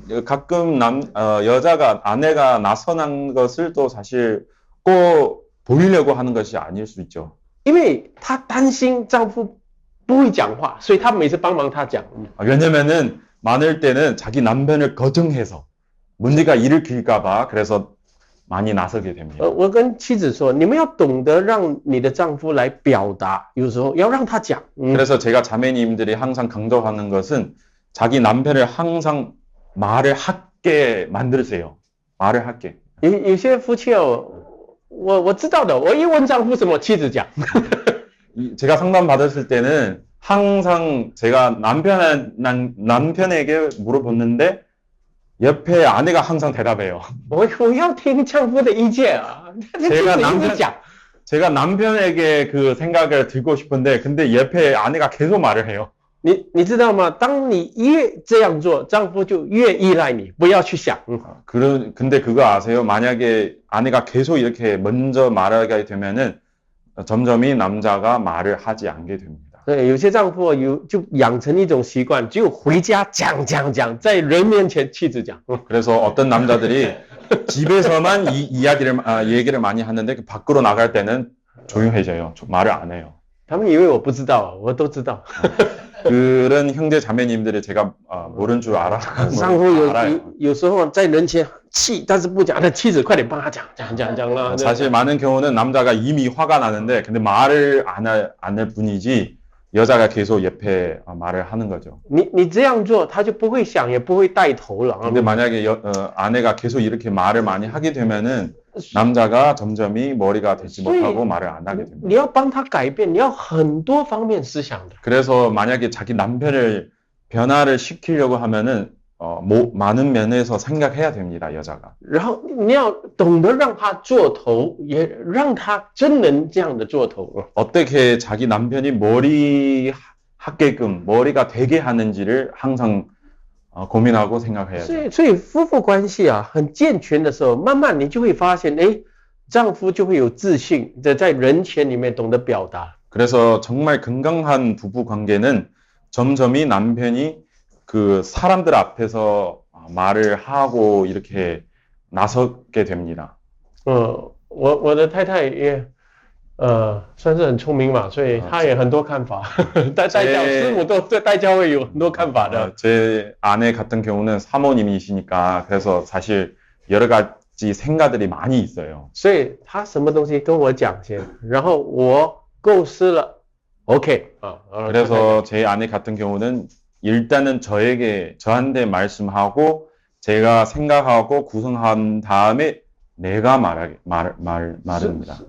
여자가 아내가 나서는 것을 또 사실 꼭 보이려고 하는 것이 아닐 수 있죠. 因为她担心丈夫不会讲话所以她每次帮忙他讲 왜냐면은 많을 때는 자기 남편을 거정해서 문제가 일으킬까봐 그래서 많이 나서게 됩니다. 我跟妻子说你们要懂得让你的丈夫来表达有时候要让他讲 그래서 제가 자매님들이 항상 강조하는 것은 자기 남편을 항상 말을 하게 만들으세요. 말을 하게. 有些夫妻我知道的我一问丈夫什么妻子讲 제가 상담 받았을 때는 항상 제가 남편에게 물어봤는데 옆에 아내가 항상 대답해요. 我要听丈夫的意见 제가 남편에게 그 생각을 듣고 싶은데 근데 옆에 아내가 계속 말을 해요. 你知道吗当你越这样做丈夫就越依赖你不要去想 근데 그거 아세요? 만약에 아내가 계속 이렇게 먼저 말하게 되면은 점점이 남자가 말을 하지 않게 됩니다. 对有些丈夫就养成一种习惯只有回家讲在人面前妻子讲 그래서 어떤 남자들이 집에서만 얘기를 많이 하는데 밖으로 나갈 때는 조용해져요. 말을 안 해요. 他们以为我不知道我都知道 그런 형제 자매님들이 제가 모른 줄 알아. 丈夫有时候在人前气但是不讲妻子快点帮他讲 사실 많은 경우는 남자가 이미 화가 나는데 근데 말을 안 할 뿐이지 여자가 계속 옆에 말을 하는 거죠. 你这样做他就不会想也不会带头了 근데 만약에 아내가 계속 이렇게 말을 많이 하게 되면은 남자가 점점이 머리가 되지 못하고 말을 안 하게 됩니다. 你要帮他改变你要很多方面思想的 그래서 만약에 자기 남편을 변화를 시키려고 하면은 많은 면에서 생각해야 됩니다, 여자가. 然后你要懂得让他做头也让他真能这样的做头 어떻게 자기 남편이 머리가 되게 하는지를 항상 고민하고 생각해야죠. 所以夫妇关系很健全的时候慢慢你就会发现丈夫就会有自信在人前里面懂得表达 그래서 정말 건강한 부부 관계는 점점이 남편이 그 사람들 앞에서 말을 하고 이렇게 나서게 됩니다. 我的太太也算是很聪明嘛所以她也很多看法师母都对代教会有很多看法的 제 아내 같은 경우는 사모님이시니까 그래서 사실 여러 가지 생각들이 많이 있어요. 所以她什么东西跟我讲先然后我构思了 OK 그래서 제 아내 같은 경우는 일단은 저한테 말씀하고 제가 생각하고 구성한 다음에 내가 말합니다.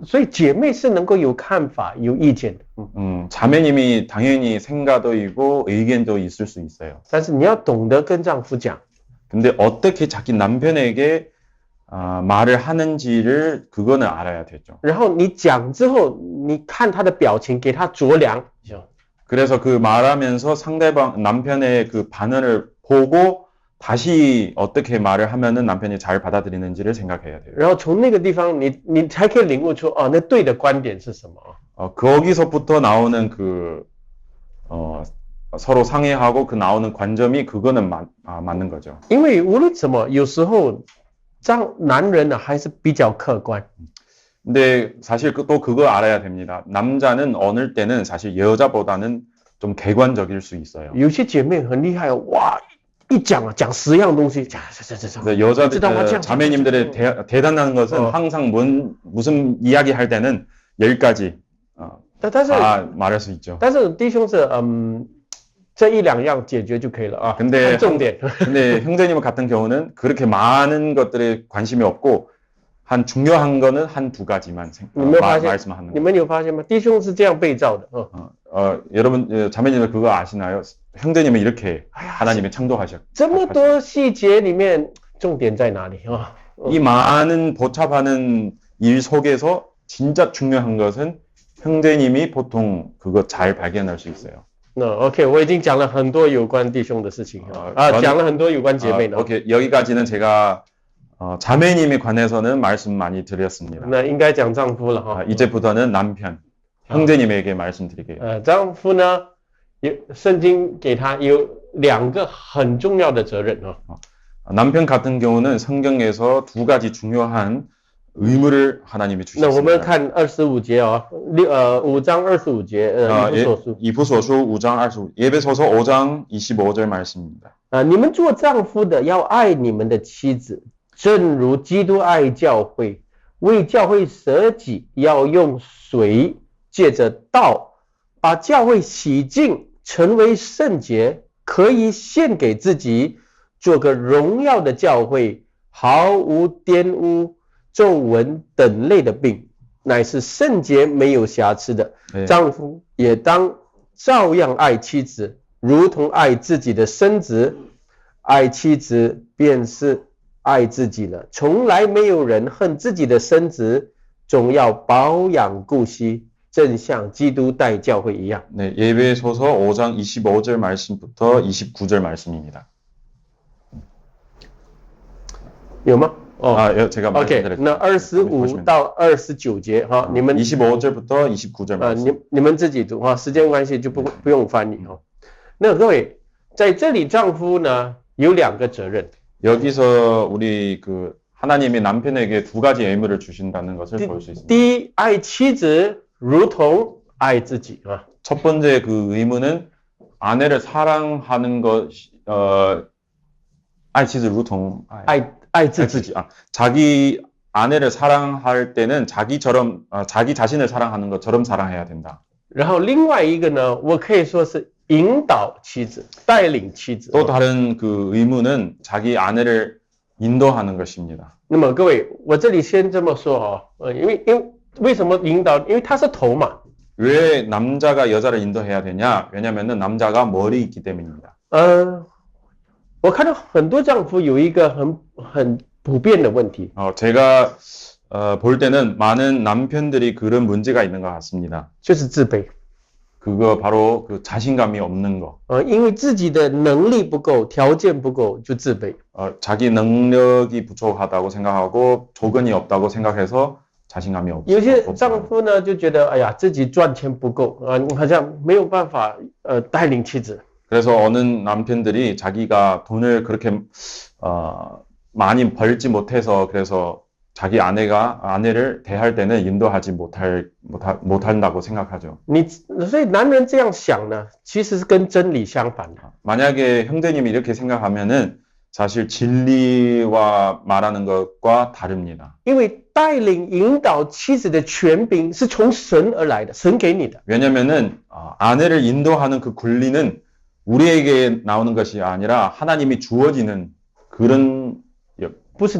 所以姐妹是能够有看法有意见的 자매님이 당연히 생각도 있고 의견도 있을 수 있어요. 但是你要懂得跟丈夫讲 근데 어떻게 자기 남편에게 말을 하는지를 그거는 알아야 되죠. 然后你讲之后你看他的表情给他酌量 그래서 그 말하면서 상대방 남편의 그 반응을 보고 다시 어떻게 말을 하면은 남편이 잘 받아들이는지를 생각해야 돼요. 然后从那个地方你才可以领悟出那对的观点是什么 거기서부터 나오는 그 서로 상의하고 그 나오는 관점이 그거는 맞는 거죠. 因为无论什么有时候男人还是比较客观 근데 사실 또 그거 알아야 됩니다. 남자는 어느 때는 사실 여자보다는 좀 객관적일 수 있어요. 有些姐妹很厉害哇一讲讲10样东西 여자들 자매님들의 대단한 것은 항상 무슨 이야기 할 때는 10가지 다 말할 수 있죠. 但是弟兄是这一两样解决就可以了 근데 형제님 같은 경우는 그렇게 많은 것들에 관심이 없고 한 중요한 거는 한 두 가지만 말씀하는 你们有发现吗？弟兄是这样被造的。 여러분 자매님들 그거 아시나요? 형제님은 이렇게 하나님이 창조하셨. 这么多细节里面重点在哪里？ 이 많은 복잡하는 일 속에서 진짜 중요한 것은 형제님이 보통 그거 잘 발견할 수 있어요. OK， 我已经讲了很多有关弟兄的事情讲了很多有关姐妹的。 OK， 여기까지는 제가 자매님에 관해서는 말씀 많이 드렸습니다. 那应该讲丈夫了 이제부터는 남편, 형제님에게 말씀드릴게요. 丈夫呢，圣经给他有2个很重要的责任 남편 같은 경우는 성경에서 2가지 중요한 의무를 하나님이 주셨습니다. 那我们看25节5章25节 以弗所书 5장 25 예배소서 5장 25절 말씀입니다. 你们做丈夫的要爱你们的妻子，正如基督爱教会，为教会舍己，要用水借着道把教会洗净，成为圣洁，可以献给自己，做个荣耀的教会，毫无玷污、皱纹等类的病，乃是圣洁没有瑕疵的。丈夫也当照样爱妻子，如同爱自己的身子，爱妻子便是爱自己了。从来没有人恨自己的身子，总要保养顾惜，正像基督待教会一样。 네, 예배소서 5장 25절 말씀부터 29절 말씀입니다. 有吗？ 제가 OK， 那25到29节你们 25절부터 29절 말씀. 你们自己读时间关系就不用翻译那各位，在这里丈夫呢有2个责任。 여기서 우리 하나님이 남편에게 2가지 의무를 주신다는 것을 볼 수 있습니다. 第一，爱妻子如同爱自己 첫 번째 그 의무는 아내를 사랑하는 것,爱妻子如同爱自己 자기 아내를 사랑할 때는 자기처럼 자기 자신을 사랑하는 것처럼 사랑해야 된다. 然后另外一个呢，我可以说是引导妻子，带领妻子。 또 다른 그 의무는 자기 아내를 인도하는 것입니다. 那么各位，我这里先这么说因为什么引导？因为他是头嘛。 왜 남자가 여자를 인도해야 되냐? 왜냐면은 남자가 머리이기 때문입니다. 我看到很多丈夫有一个很普遍的问题。 제가 볼 때는 많은 남편들이 그런 문제가 있는 것 같습니다. 就是自卑。 그거 바로 그 자신감이 없는 거. 因为自己的能力不够，条件不够，就自卑。 자기 능력이 부족하다고 생각하고 조건이 없다고 생각해서 자신감이 없어. 有些丈夫呢就觉得，哎呀，自己赚钱不够好像没有办法带领妻子。 그래서 어느 남편들이 자기가 돈을 그렇게 많이 벌지 못해서 그래서 자기 아내를 대할 때는 인도하지 못한다고 생각하죠. 所以男人这样想呢，其实是跟真理相反的。 만약에 형제님이 이렇게 생각하면은 사실 진리와 말하는 것과 다릅니다. 因为带领引导妻子的权柄是从神而来的，神给你的。 왜냐면은 아내를 인도하는 그 권리는 우리에게 나오는 것이 아니라 하나님이 주어지는 그런 不是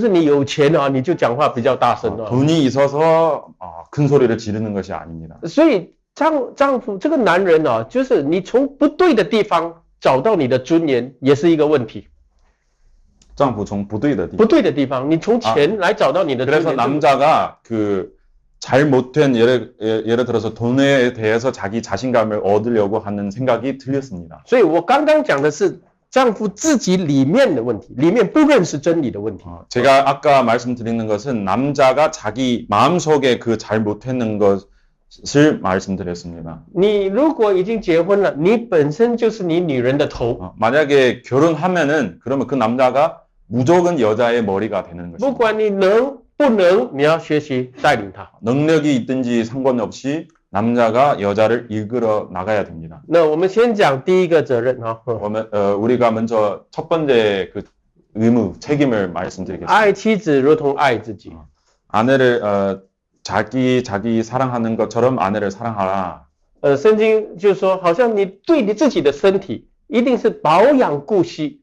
你有钱你就讲话比较大声 돈이 있어서 큰 소리를 지르는 것이 아닙니다. 所以丈夫这个男人就是你从不对的地方找到你的尊严，也是一个问题。 丈夫从不对的地方，你从钱来找到你的尊严。 그래서 남자가 그 잘못된 예를 들어서 돈에 대해서 자기 자신감을 얻으려고 하는 생각이 틀렸습니다. 所以我刚刚讲的是丈夫自己里面的问题，里面不认识真理的问题。 제가 아까 말씀드리는 것은 남자가 자기 마음속에 그 잘못했는 것을 말씀드렸습니다. 你如果已经结婚了，你本身就是你女人的头。 만약에 결혼하면은 그러면 그 남자가 무조건 여자의 머리가 되는 것입니다. 不管你能不能，你要学习带领他。 능력이 있든지 상관없이 남자가 여자를 이끌어 나가야 됩니다. 那我们先讲第一个责任 우리가 먼저 첫 번째 그 의무, 책임을 말씀드리겠습니다. 爱妻子如同爱自己。 아내를 자기 사랑하는 것처럼 아내를 사랑하라. 圣经就说，好像你对你自己的身体一定是保养顾惜。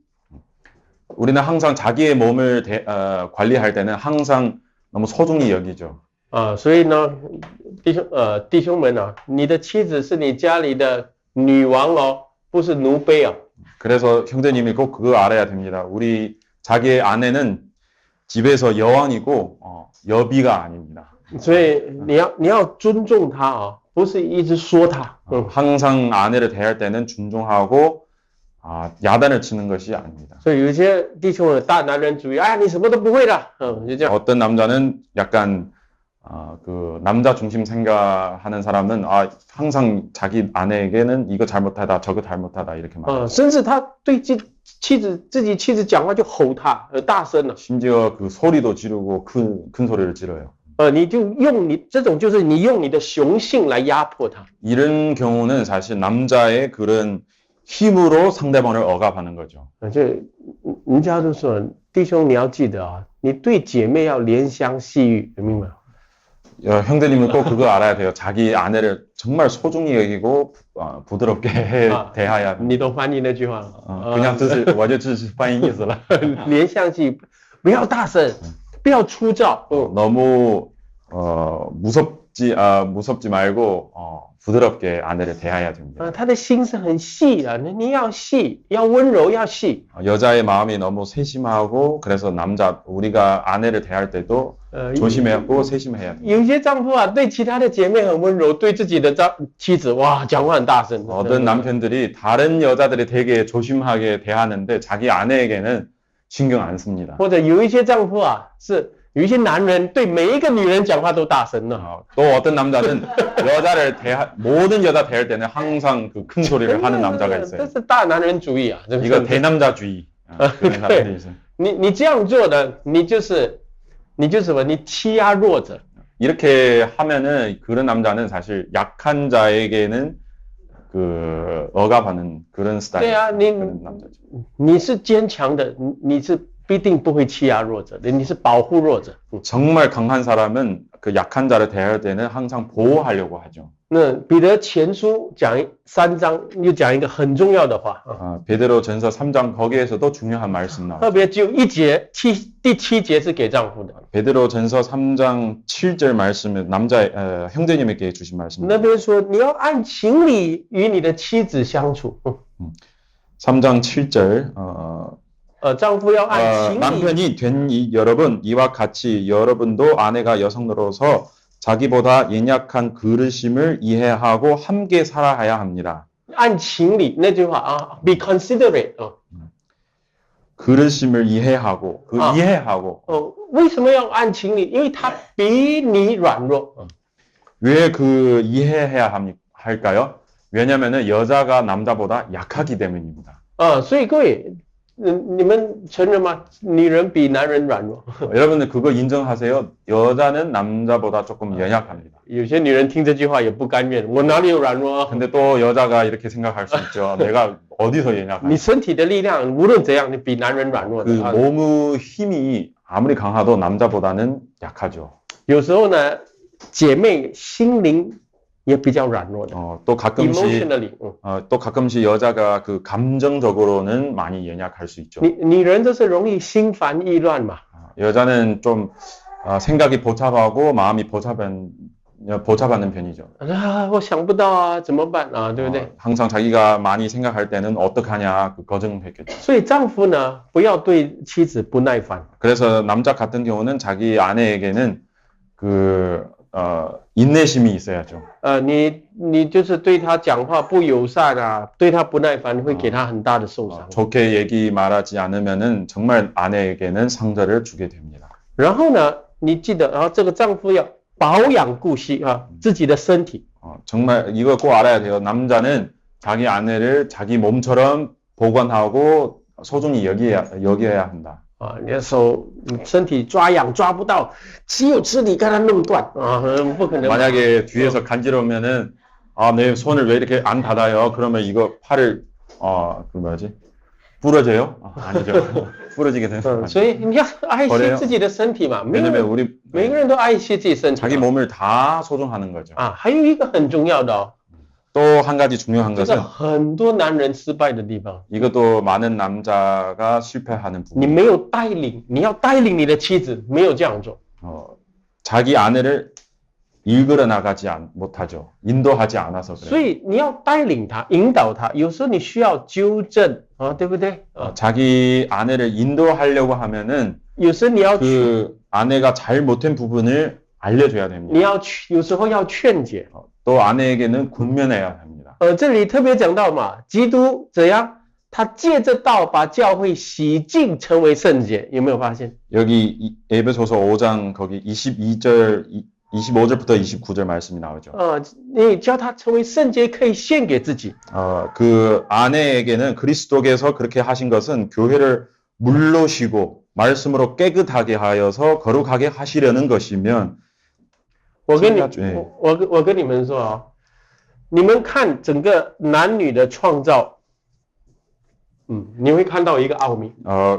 우리는 항상 자기의 몸을 관리할 때는 항상 너무 소중히 여기죠. 所以呢，弟兄们啊，你的妻子是你家里的女王哦，不是奴婢哦。 그래서 형제님이 꼭 그거 알아야 됩니다. 우리 자기의 아내는 집에서 여왕이고 여비가 아닙니다. 所以你要尊重她啊，不是一直说她。 항상 아내를 대할 때는 존중하고 야단을 치는 것이 아닙니다. 所以有些弟兄的大男人主义，哎，你什么都不会的，就这样。 어떤 남자는 약간 그 남자 중심 생각하는 사람은 항상 자기 아내에게는 이거 잘못하다 저거 잘못하다 이렇게 말해요. 甚至他对自己妻子讲话就吼她，大声了。 심지어 그 소리도 지르고 큰 소리를 지르요. 你就用这种就是你用你的雄性来压迫她。 이런 경우는 사실 남자의 그런 힘으로 상대방을 억압하는 거죠. 就人家都说，弟兄你要记得啊，你对姐妹要怜香惜玉，明白吗？ 형제님은 꼭 그거 알아야 돼요. 자기 아내를 정말 소중히 여기고 부드럽게 대해야 합니다. 你都翻译那句话了。 그냥 뜻을 我就只是翻译意思了。怜香惜玉，不要大声，不要粗糙。 너무 무섭지 말고 부드럽게 아내를 대해야 됩니다. 他的心是很细的，你要细，要温柔，要细。 여자의 마음이 너무 세심하고 그래서 우리가 아내를 대할 때도 조심하고 세심해야 돼요. 有一些丈夫啊，对其他的姐妹很温柔，对自己的妻子哇，讲话很大声。 어떤 남편들이 다른 여자들이 되게 조심하게 대하는데 자기 아내에게는 신경 안 씁니다. 或者有一些丈夫啊，有一些男人对每一个女人讲话都大声呢。 또 어떤 남자는 모든 여자 대할 때는 항상 그 큰 소리를 하는 남자가 있어요. 这是大男人主义啊！ 이거 대남자주의. 你这样做的，你就是什么？你欺压弱者。 이렇게 하면은 그런 남자는 사실 약한 자에게는 그 억압하는 그런 스타일. 对啊， 그런 남자죠. 你是坚强的，你是必定不会欺压弱者的，你是保护弱者。 정말 강한 사람은 그 약한 자를 대할 때는 항상 보호하려고 하죠. 那彼得前书讲3章又讲一个很重要的话， 베드로전서 3장 거기에서도 중요한 말씀 特 나와요. 别只有一节，第7节是给丈夫的。 베드로전서 3장 7절 말씀은 형제님에게 주신 말씀입니다. 那边说你要按情理与你的妻子相处。 3장 7절 丈夫要按情理。 남편이 된 여러분 이와 같이 여러분도 아내가 여성으로서 자기보다 연약한 그릇임을 이해하고 함께 살아야 합니다. 按情理那句话啊 ，be considerate 啊。 그릇임을 이해하고 이해하고 为什么要按情理？因为他比你软弱。 왜 그 이해해야 할까요? 왜냐면은 여자가 남자보다 약하기 때문입니다. 所以各位，你们承认吗？女人比男人软弱。 여러분들 그거 인정하세요? 여자는 남자보다 조금 연약합니다. 有些女人听这句话也不甘愿，我哪里有软弱啊？ 근데 또 여자가 이렇게 생각할 수 있죠. 내가 어디서 연약한가? 你身体的力量无论怎样，你比男人软弱的。 그 몸의 힘이 아무리 강해도 남자보다는 약하죠. 有时候呢，姐妹心灵也比较软弱的。 또 가끔씩 emotionally， 또 가끔씩 여자가 그 감정적으로는 많이 연약할 수 있죠. 女人都是容易心烦意乱嘛。 여자는 좀 생각이 복잡하고 마음이 복잡하는 편이죠. 我想不到啊，怎么办啊？对不对？ 항상 자기가 많이 생각할 때는 어떡하냐 그 걱정했겠죠. 所以丈夫呢，不要对妻子不耐烦。 그래서 남자 같은 경우는 자기 아내에게는 그 인내심이 있어야죠. 你就是对她讲话不友善啊，对她不耐烦，会给她很大的受伤。 좋게 얘기 말하지 않으면은 정말 아내에게는 상처를 주게 됩니다. 然后呢，你记得，然后这个丈夫要保养顾惜啊，自己的身体。 정말 이거 꼭 알아야 돼요. 남자는 자기 아내를 자기 몸처럼 보관하고 소중히 여겨야 한다. 你的手身体抓痒抓不到，只有吃你跟他弄断啊，不可能。 만약에 뒤에서 간지러우면은 내 손을 왜 이렇게 안 닫아요? 그러면 이거 팔을 그 뭐지? 부러져요? 아니죠. 부러지게 되는. 所以你要爱惜自己的身体嘛， 왜냐면 우리 每个人都爱惜自己身体。 자기 몸을 다 소중하는 거죠. 还有一个很重要的哦， 또 한 가지 중요한 这是 것은 很多男人失败的地方。 이것도 많은 남자가 실패하는 你 부분. 没有带领，你要带领你的妻子，没有这样做。 자기 아내를 이끌어 나가지 못하죠. 인도하지 않아서 그래요. 所以你要带领他，引导他，有时候你需要纠正啊，对不对？ 자기 아내를 인도하려고 하면은 有时你要 그 아내가 잘못한 부분을 알려줘야 你 됩니다. 要有时候要劝解。 또 아내에게는 권면해야 합니다. 这里特别讲到嘛，基督怎样？他借着道把教会洗净，成为圣洁，有没有发现？ 여기 에베소서 5장 거기 22절 25절부터 29절 말씀이 나오죠. 你叫他成为圣洁，可以献给自己。 그 아내에게는 그리스도께서 그렇게 하신 것은 교회를 물로시고 말씀으로 깨끗하게 하여서 거룩하게 하시려는 것이면 我跟你， 예. 我跟你们说啊，你们看整个男女的创造。 你会看到一个奥秘。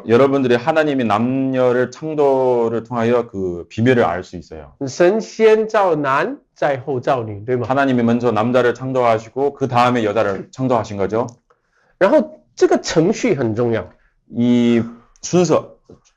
여러분들이 하나님이 남녀를 창조를 통하여 그 비밀을 알 수 있어요. 神先造男，在后造女，对吗？ 하나님이 먼저 남자를 창조하시고 그 다음에 여자를 창조하신 거죠. 然后这个程序很重要。 이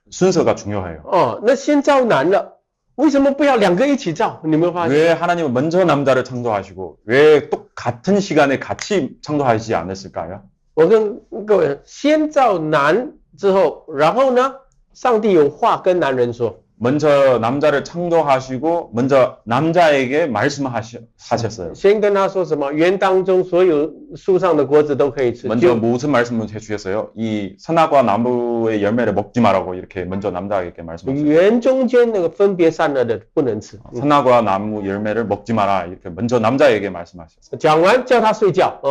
순서가 중요해요. 那先造男了，为什么不要两个一起造？你有没有发现？ 왜 하나님은 먼저 남자를 창조하시고 왜 똑같은 시간에 같이 창조하시지 않았을까요? 我跟各位，先造男之后，然后呢，上帝有话跟男人说。 먼저 남자를 창조하시고 먼저 남자에게 말씀하셨어요. 先跟他说什么？园当中所有树上的果子都可以吃。 먼저 무슨 말씀을 해주셨어요? 이 선악과 나무의 열매를 먹지 말라고 이렇게 먼저 남자에게 말씀하셨어요. 园中间那个分别善恶的不能吃。 선악과 나무 열매를 먹지 마라 이렇게 먼저 남자에게 말씀하셨어요. 讲完叫他睡觉。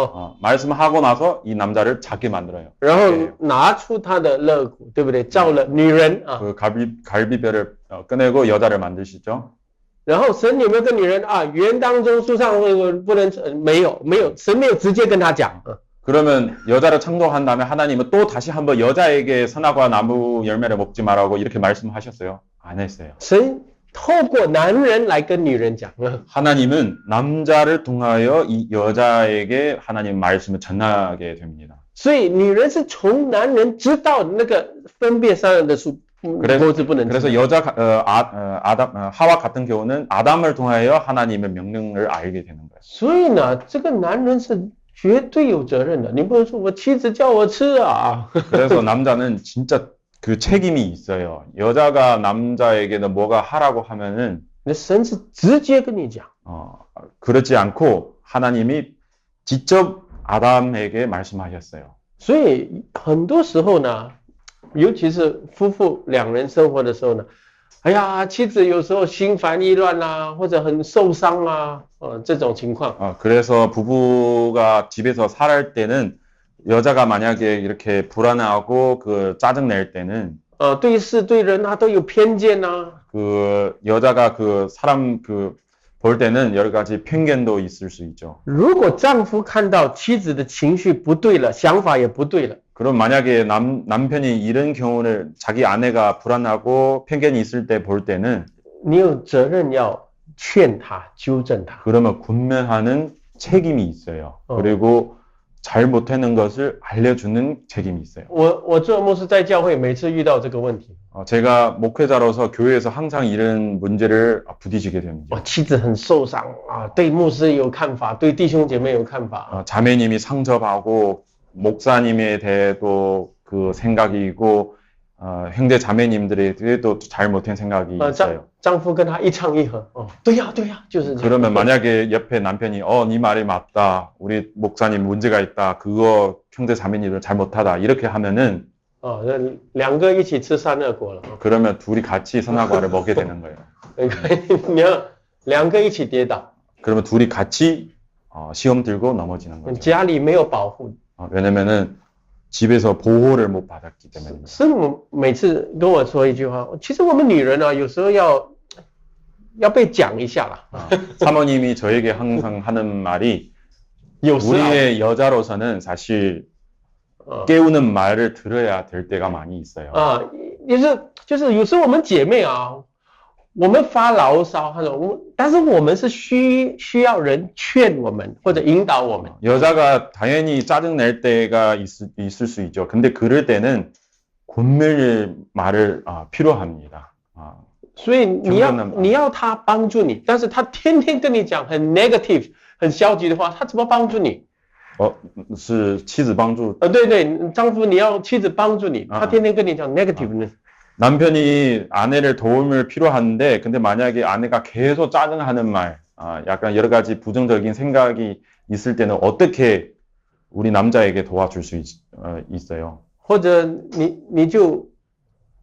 말씀하고 나서 이 남자를 자게 만들어요. 然后拿出他的肋骨，对不对？造了女人啊。 그 갈비뼈를 꺼내고 여자를 만드시죠. 然后神有没有跟女人啊？园当中树上不能吃？没有，神没有直接跟他讲。 그러면 여자를 창조한 다음에 하나님은 또 다시 한번 여자에게 선악과 나무 열매를 먹지 말라고 이렇게 말씀하셨어요? 안 했어요. 神透过男人来跟女人讲。 하나님은 남자를 통하여 이 여자에게 하나님 말씀을 전하게 됩니다. 所以女人是从男人知道那个分别善恶的树。 그래서 여자 하와 같은 경우는 아담을 통하여 하나님의 명령을 알게 되는 거예요. 所以呢，这个男人是绝对有责任的。你不能说我妻子叫我吃啊。 그래서 남자는 진짜 그 책임이 있어요. 여자가 남자에게는 뭐가 하라고 하면은 神是直接跟你讲。 그렇지 않고 하나님이 직접 아담에게 말씀하셨어요. 所以很多时候呢。 尤其是夫妇两人生活的时候呢，哎呀，妻子有时候心烦意乱啊，或者很受伤啊，这种情况。 그래서 부부가 집에서 살할 때는 여자가 만약에 이렇게 불안해하고 그 짜증 낼 때는 对事对人啊都有偏见啊。 그 여자가 그 사람 그 볼 때는 여러 가지 편견도 있을 수 있죠. 如果丈夫看到妻子的情绪不对了，想法也不对了。 그럼 만약에 남편이 이런 경우를 자기 아내가 불안하고 편견이 있을 때 볼 때는 你有责任要劝他、纠正他。 그러면 권면하는 책임이 있어요. 그리고 잘못하는 것을 알려주는 책임이 있어요. 我做牧师在教会每次遇到这个问题。 제가 목회자로서 교회에서 항상 이런 문제를 부딪히게 됩니다. 妻子很受伤啊，对牧师有看法，对弟兄姐妹有看法。 자매님이 상처받고 목사님에 대해도 그 생각이 있고 형제 자매님들에 대해도 잘못한 생각이 있어요. 丈夫跟他一唱一和，对呀，就是这样。 그러면 만약에 옆에 남편이 네 말이 맞다, 우리 목사님 문제가 있다, 그거 형제 자매님들 잘못하다 이렇게 하면은 两个一起吃善恶果了。 그러면 둘이 같이 선악과를 먹게 되는 거예요. 你要两个一起跌倒。 그러면 둘이 같이 시험 들고 넘어지는 거죠. 家里没有保护。 왜냐면은 집에서 보호를 못 받았기 때문입니다. 师母每次跟我说一句话，其实我们女人啊，有时候要被讲一下啦。 사모님이 저에게 항상 하는 말이 우리의 여자로서는 사실 깨우는 말을 들어야 될 때가 많이 있어요. 就是有时候我们姐妹啊，我们发牢骚，但是我们是需要人劝我们或者引导我们。 여자가 당연히 짜증 낼 때가 있을 수 있죠. 근데 그럴 때는 권면의 말을 필요합니다. 所以你要他帮助你，但是他天天跟你讲很 negative、很消极的话，他怎么帮助你？是妻子帮助。对对，丈夫你要妻子帮助你，他天天跟你讲 negative呢。 남편이 아내를 도움을 필요한데, 근데 만약에 아내가 계속 짜증하는 말, 약간 여러 가지 부정적인 생각이 있을 때는 어떻게 우리 남자에게 도와줄 수 있어요? 或者你就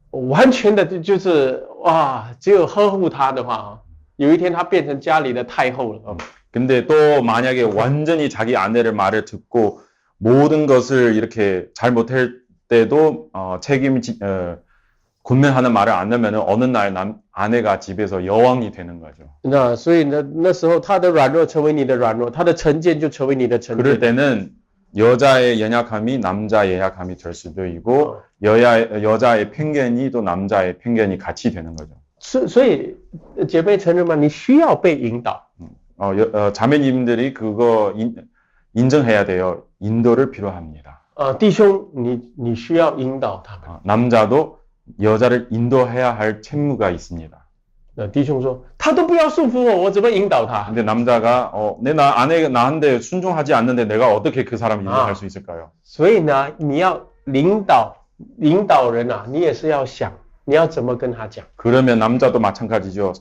完全的就是哇，只有呵护他的话，有一天他变成家里的太后了。 근데 또 만약에 완전히 자기 아내를 말을 듣고 모든 것을 이렇게 잘못할 때도 권면하는 말을 안 하면은 어느 날 아내가 집에서 여왕이 되는 거죠. 那所以呢，那时候他的软弱成为你的软弱，他的成见就成为你的成见。 그럴 때는 여자의 연약함이 남자의 연약함이 될 수도 있고 여자의 편견이 또 남자의 편견이 같이 되는 거죠. 所以姐妹承认吗？你需要被引导。 자매님들이 그거 인정해야 돼요. 인도를 필요합니다. 弟兄，你需要引导他们。 남자도 여자를 인도해야 할 책무가 있습니다. 弟兄说，他都不要束缚我怎么引导他？ 근데 남자가 아내가 나한테 순종하지 않는데 내가 어떻게 그 사람 인도할 수 있을까요? 所以呢，你要引导人啊，你也是要想你要怎么跟他讲。 그러면 남자도 마찬가지죠.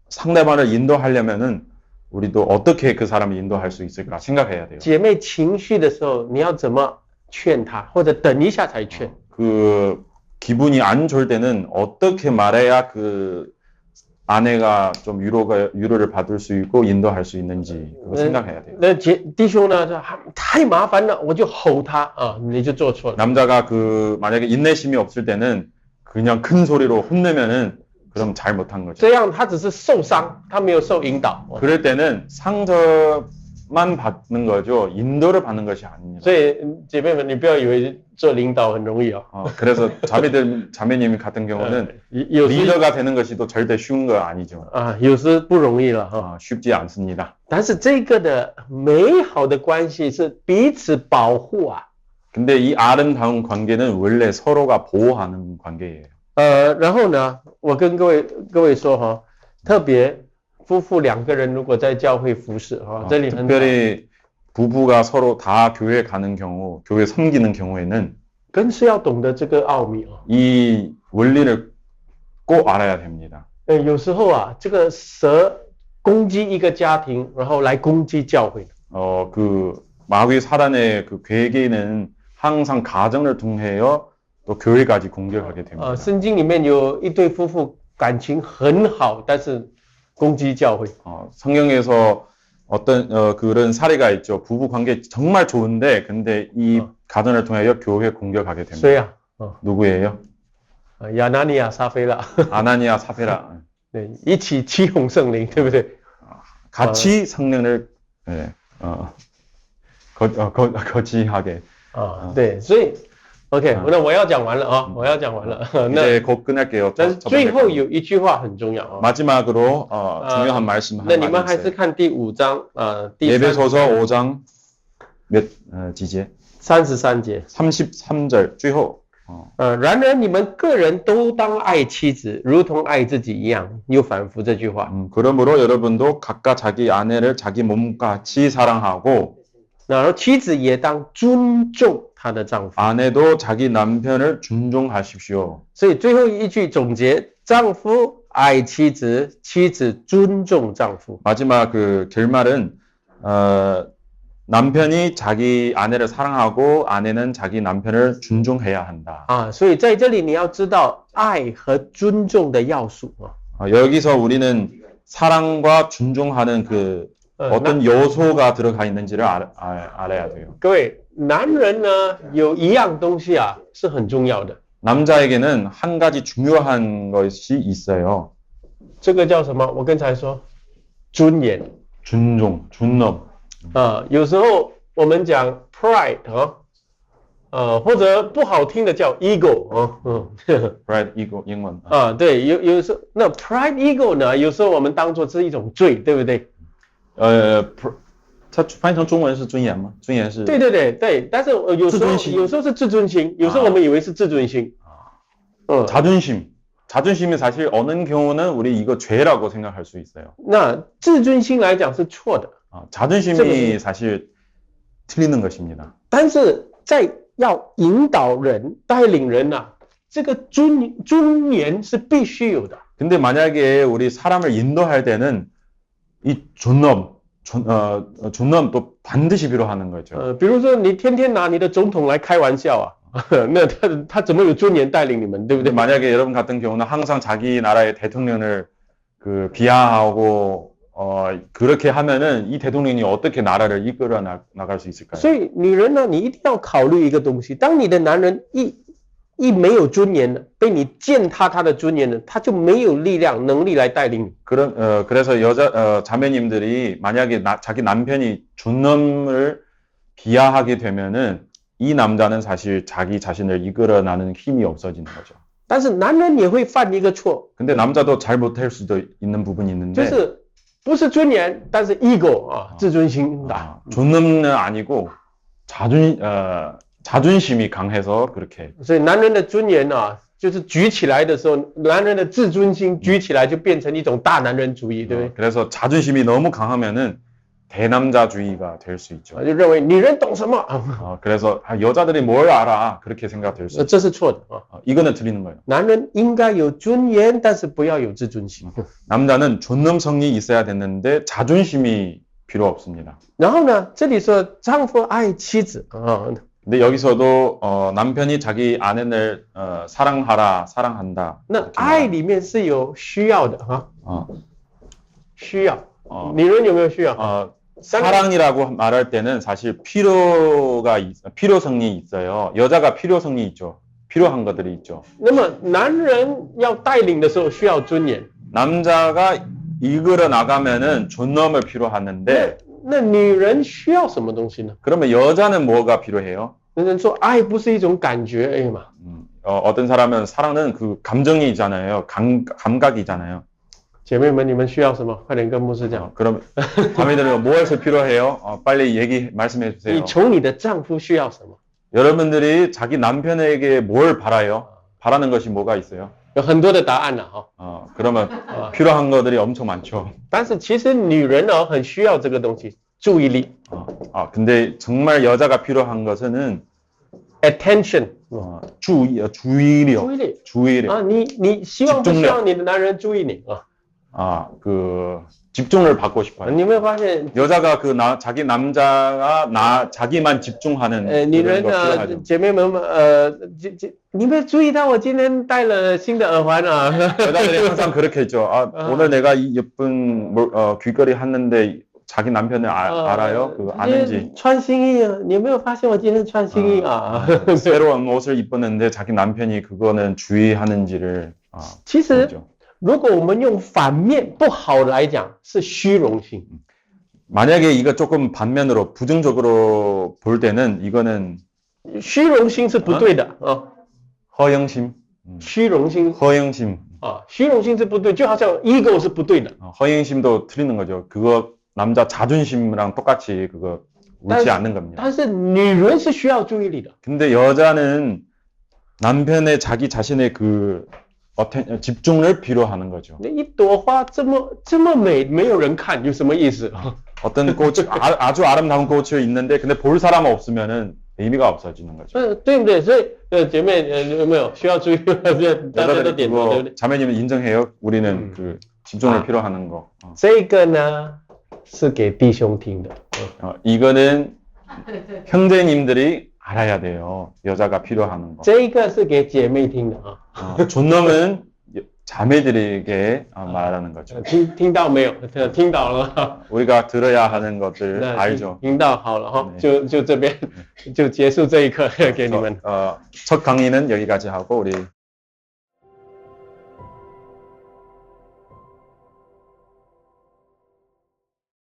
상대방을 인도하려면은 우리도 어떻게 그 사람을 인도할 수 있을까 생각해야 돼요. 姐妹情绪的时候，你要怎么劝他，或者等一下才劝。 그 기분이 안 좋을 때는 어떻게 말해야 그 아내가 좀 위로를 받을 수 있고 인도할 수 있는지 그거 생각해야 돼요. 那弟兄呢，太麻烦了，我就吼他啊，你就做错了。 남자가 만약에 인내심이 없을 때는 그냥 큰 소리로 혼내면은 그럼 잘못한 거죠. 这样他只是受伤，他没有受引导。 그럴 때는 상처만 받는 거죠. 인도를 받는 것이 아닙니다. 所以姐妹们，你不要以为做领导很容易哦。 그래서 자매님 같은 경우는 리더가 되는 것이 또 절대 쉬운 거 아니죠. 有时不容易了哈。 쉽지 않습니다. 但是这个的美好的关系是彼此保护啊。 근데 이 아름다운 관계는 원래 서로가 보호하는 관계예요. 然后呢，我跟各位说哈，特别夫妇两个人如果在教会服侍哈，这里很 특별히 부부가 서로 다 교회 가는 경우, 교회 섬기는 경우에는 更是要懂得这个奥秘哦。 이 원리를 꼭 알아야 됩니다. 有时候啊，这个蛇攻击一个家庭，然后来攻击教会。 그 마귀 사단의 그 괴계는 항상 가정을 통해요. 또 교회까지 공격하게 됩니다. 圣经里面有一对夫妇感情很好，但是攻击教会。 성경에서 어떤 그런 사례가 있죠. 부부 관계 정말 좋은데 근데 이 가정을 통하여 교회 공격하게 됩니다. 谁呀？ 누구예요? 亚拿尼亚、撒非拉。 아나니아 사페라. 对，一起欺哄圣灵，对不对？ 같이 성령을 거치하게. 对，所以 OK， 那我要讲完了啊，我要讲完了。 이제 곧 끝낼게요. 但是最后有一句话很重要啊。 마지막으로 중요한 말씀 한 那你们 가지 还是 있어요. 看第5章第 예배소서 5장 몇 지제? 33节。 33절 最后然而你们个人都当爱妻子，如同爱自己一样。又反复这句话。 그러므로 여러분도 각각 자기 아내를 자기 몸같이 사랑하고 然后妻子也当尊重她的丈夫。 아내도 자기 남편을 존중하십시오. 所以最后一句总结：丈夫爱妻子，妻子尊重丈夫。 마지막 그 결말은 남편이 자기 아내를 사랑하고 아내는 자기 남편을 존중해야 한다. 所以在这里你要知道爱和尊重的要素。 여기서 우리는 사랑과 존중하는 그 어떤 요소가 들어가 있는지를 알아야 돼요. 各位，男人呢有一样东西啊是很重要的。 남자에게는 한 가지 중요한 것이 있어요. 这个叫什么？我刚才说尊严。 존중, 존엄. 有时候我们讲 pride 或者不好听的叫 ego pride, ego, 英文。对，有时候那 pride ego 呢，有时候我们当作是一种罪，对不对？它翻译成中文是尊严吗？尊严是？对，但是有时候是自尊心，有时候我们以为是自尊心。 자존심 자존심이 사실 어느 경우는 우리 이거 죄라고 생각할 수 있어요. 那自尊心来讲是错的， 자존심이 사실 틀리는 것입니다. 但是在要引导人、带领人啊，这个尊严是必须有的。 근데 만약에 우리 사람을 인도할 때는 이 존엄도 반드시 필요하는 거죠. 比如说你天天拿你的总统来开玩笑啊，那他怎么有尊严带领你们，对不对？ 만약에 여러분 같은 경우는 항상 자기 나라의 대통령을 비하하고 그렇게 하면은 이 대통령이 어떻게 나라를 이끌어 나갈 수 있을까요? 所以女人呢，你一定要考虑一个东西，当你的男人一没有尊严了，被你践踏他的尊严了，他就没有力量、能力来带领你。 그래서 자매님들이 만약에 자기 남편이 존엄을 비하하게 되면은 이 남자는 사실 자기 자신을 이끌어 나는 힘이 없어지는 거죠. 但是男人也会犯一个错， 근데 남자도 잘 못할 수도 있는 부분이 就 있는데 是不是尊严，但是 ego 啊，自尊心大。 존엄은 아니고 자존심이 강해서 그렇게. 所以男人的尊严啊，就是举起来的时候，男人的自尊心举起来就变成一种大男人主义，对不对？ 그래서 자존심이 너무 강하면은 대남자주의가 될 수 있죠. 就认为女人懂什么？ 그래서 여자들이 뭘 알아 그렇게 생각될 수 있죠. 这是错的啊。 이거는 틀리는 거예요. 男人应该有尊严，但是不要有自尊心。 남자는 존엄성이 있어야 되는데 자존심이 필요 없습니다. 然后呢，这里说丈夫爱妻子啊， 근데 여기서도 남편이 자기 아내를 사랑한다. 那爱里面是有需要的哈， 需要。 女人有没有需要？ 사랑이라고 말할 때는 사실 필요성이 있어요. 여자가 필요성이 있죠. 필요한 것들이 있죠. 那么男人要带领的时候需要尊严， 남자가 이끌어 나가면은 존엄을 필요하는데 那女人需要什么东西呢？ 그러면 여자는 뭐가 필요해요? 有人说爱不是一种感觉而已嘛， 어떤 사람은 사랑은 그 감정이 있잖아요. 감각이잖아요. 姐妹们，你们需要什么？快点跟牧师讲。 그럼 자매들은 무엇을 필요해요? 빨리 말씀해 你 주세요. 从你的丈夫需要什么？ 여러분들이 자기 남편에게 뭘 바라요? 바라는 것이 뭐가 있어요? 有很多的答案了哈。 그러면 필요한 것들이 엄청 많죠. 但是其实女人呢很需要这个东西，注意力 근데 정말 여자가 필요한 것은 ，attention， 주의력. 注意力啊，你希望不希望你的男人注意你啊？ 집중을 받고 싶어요. 你有没有发现 여자가 자기 남자가 자기만 집중하는 女人呢，姐妹们你们注意到我今天戴了新的耳环啊？ 여자들이 항상 그렇게 했죠. 오늘 내가 이 예쁜 귀걸이 했는데 자기 남편을 알아요? 그거 아는지. 穿新衣，你有没有发现我今天穿新衣啊？ 새로운 옷을 입었는데 자기 남편이 그거는 주의하는지를 其实如果我们用反面不好来讲，是虚荣心。 만약에 이거 조금 반면으로 부정적으로 볼 때는 이거는 虚荣心是不对的 허영심. 虚荣心 허영심. 虚荣心是不对，就好像 ego 是不对的。 허영심도 틀리는 거죠. 그거 남자 자존심이랑 똑같이 그거 옳지 않는 겁니다. 但是女人是需要注意力的。 근데 여자는 남편의 자기 자신의 집중을 필요하는 거죠. 一朵花这么美，没有人看，有什么意思？ 어떤 꽃 아주 아름다운 꽃이 있는데 근데 볼 사람 없으면은 의미가 없어지는 거죠. 对不对？所以姐妹有没有需要注意？大家都点头，对不对？ 자매님은 인정해요. 우리는 그 집중을 필요하는 거. 这个呢是给弟兄听的。 이거는 형제님들이 알아야 돼요. 여자가 필요하는 거. 这个是给姐妹听的존엄은 자매들에게 말하는 거죠. 听到没有？听到了。 우리가 들어야 하는 것들 알죠. 听到好了哈，就这边就结束这一课给你们。 첫 강의는 여기까지 하고 우리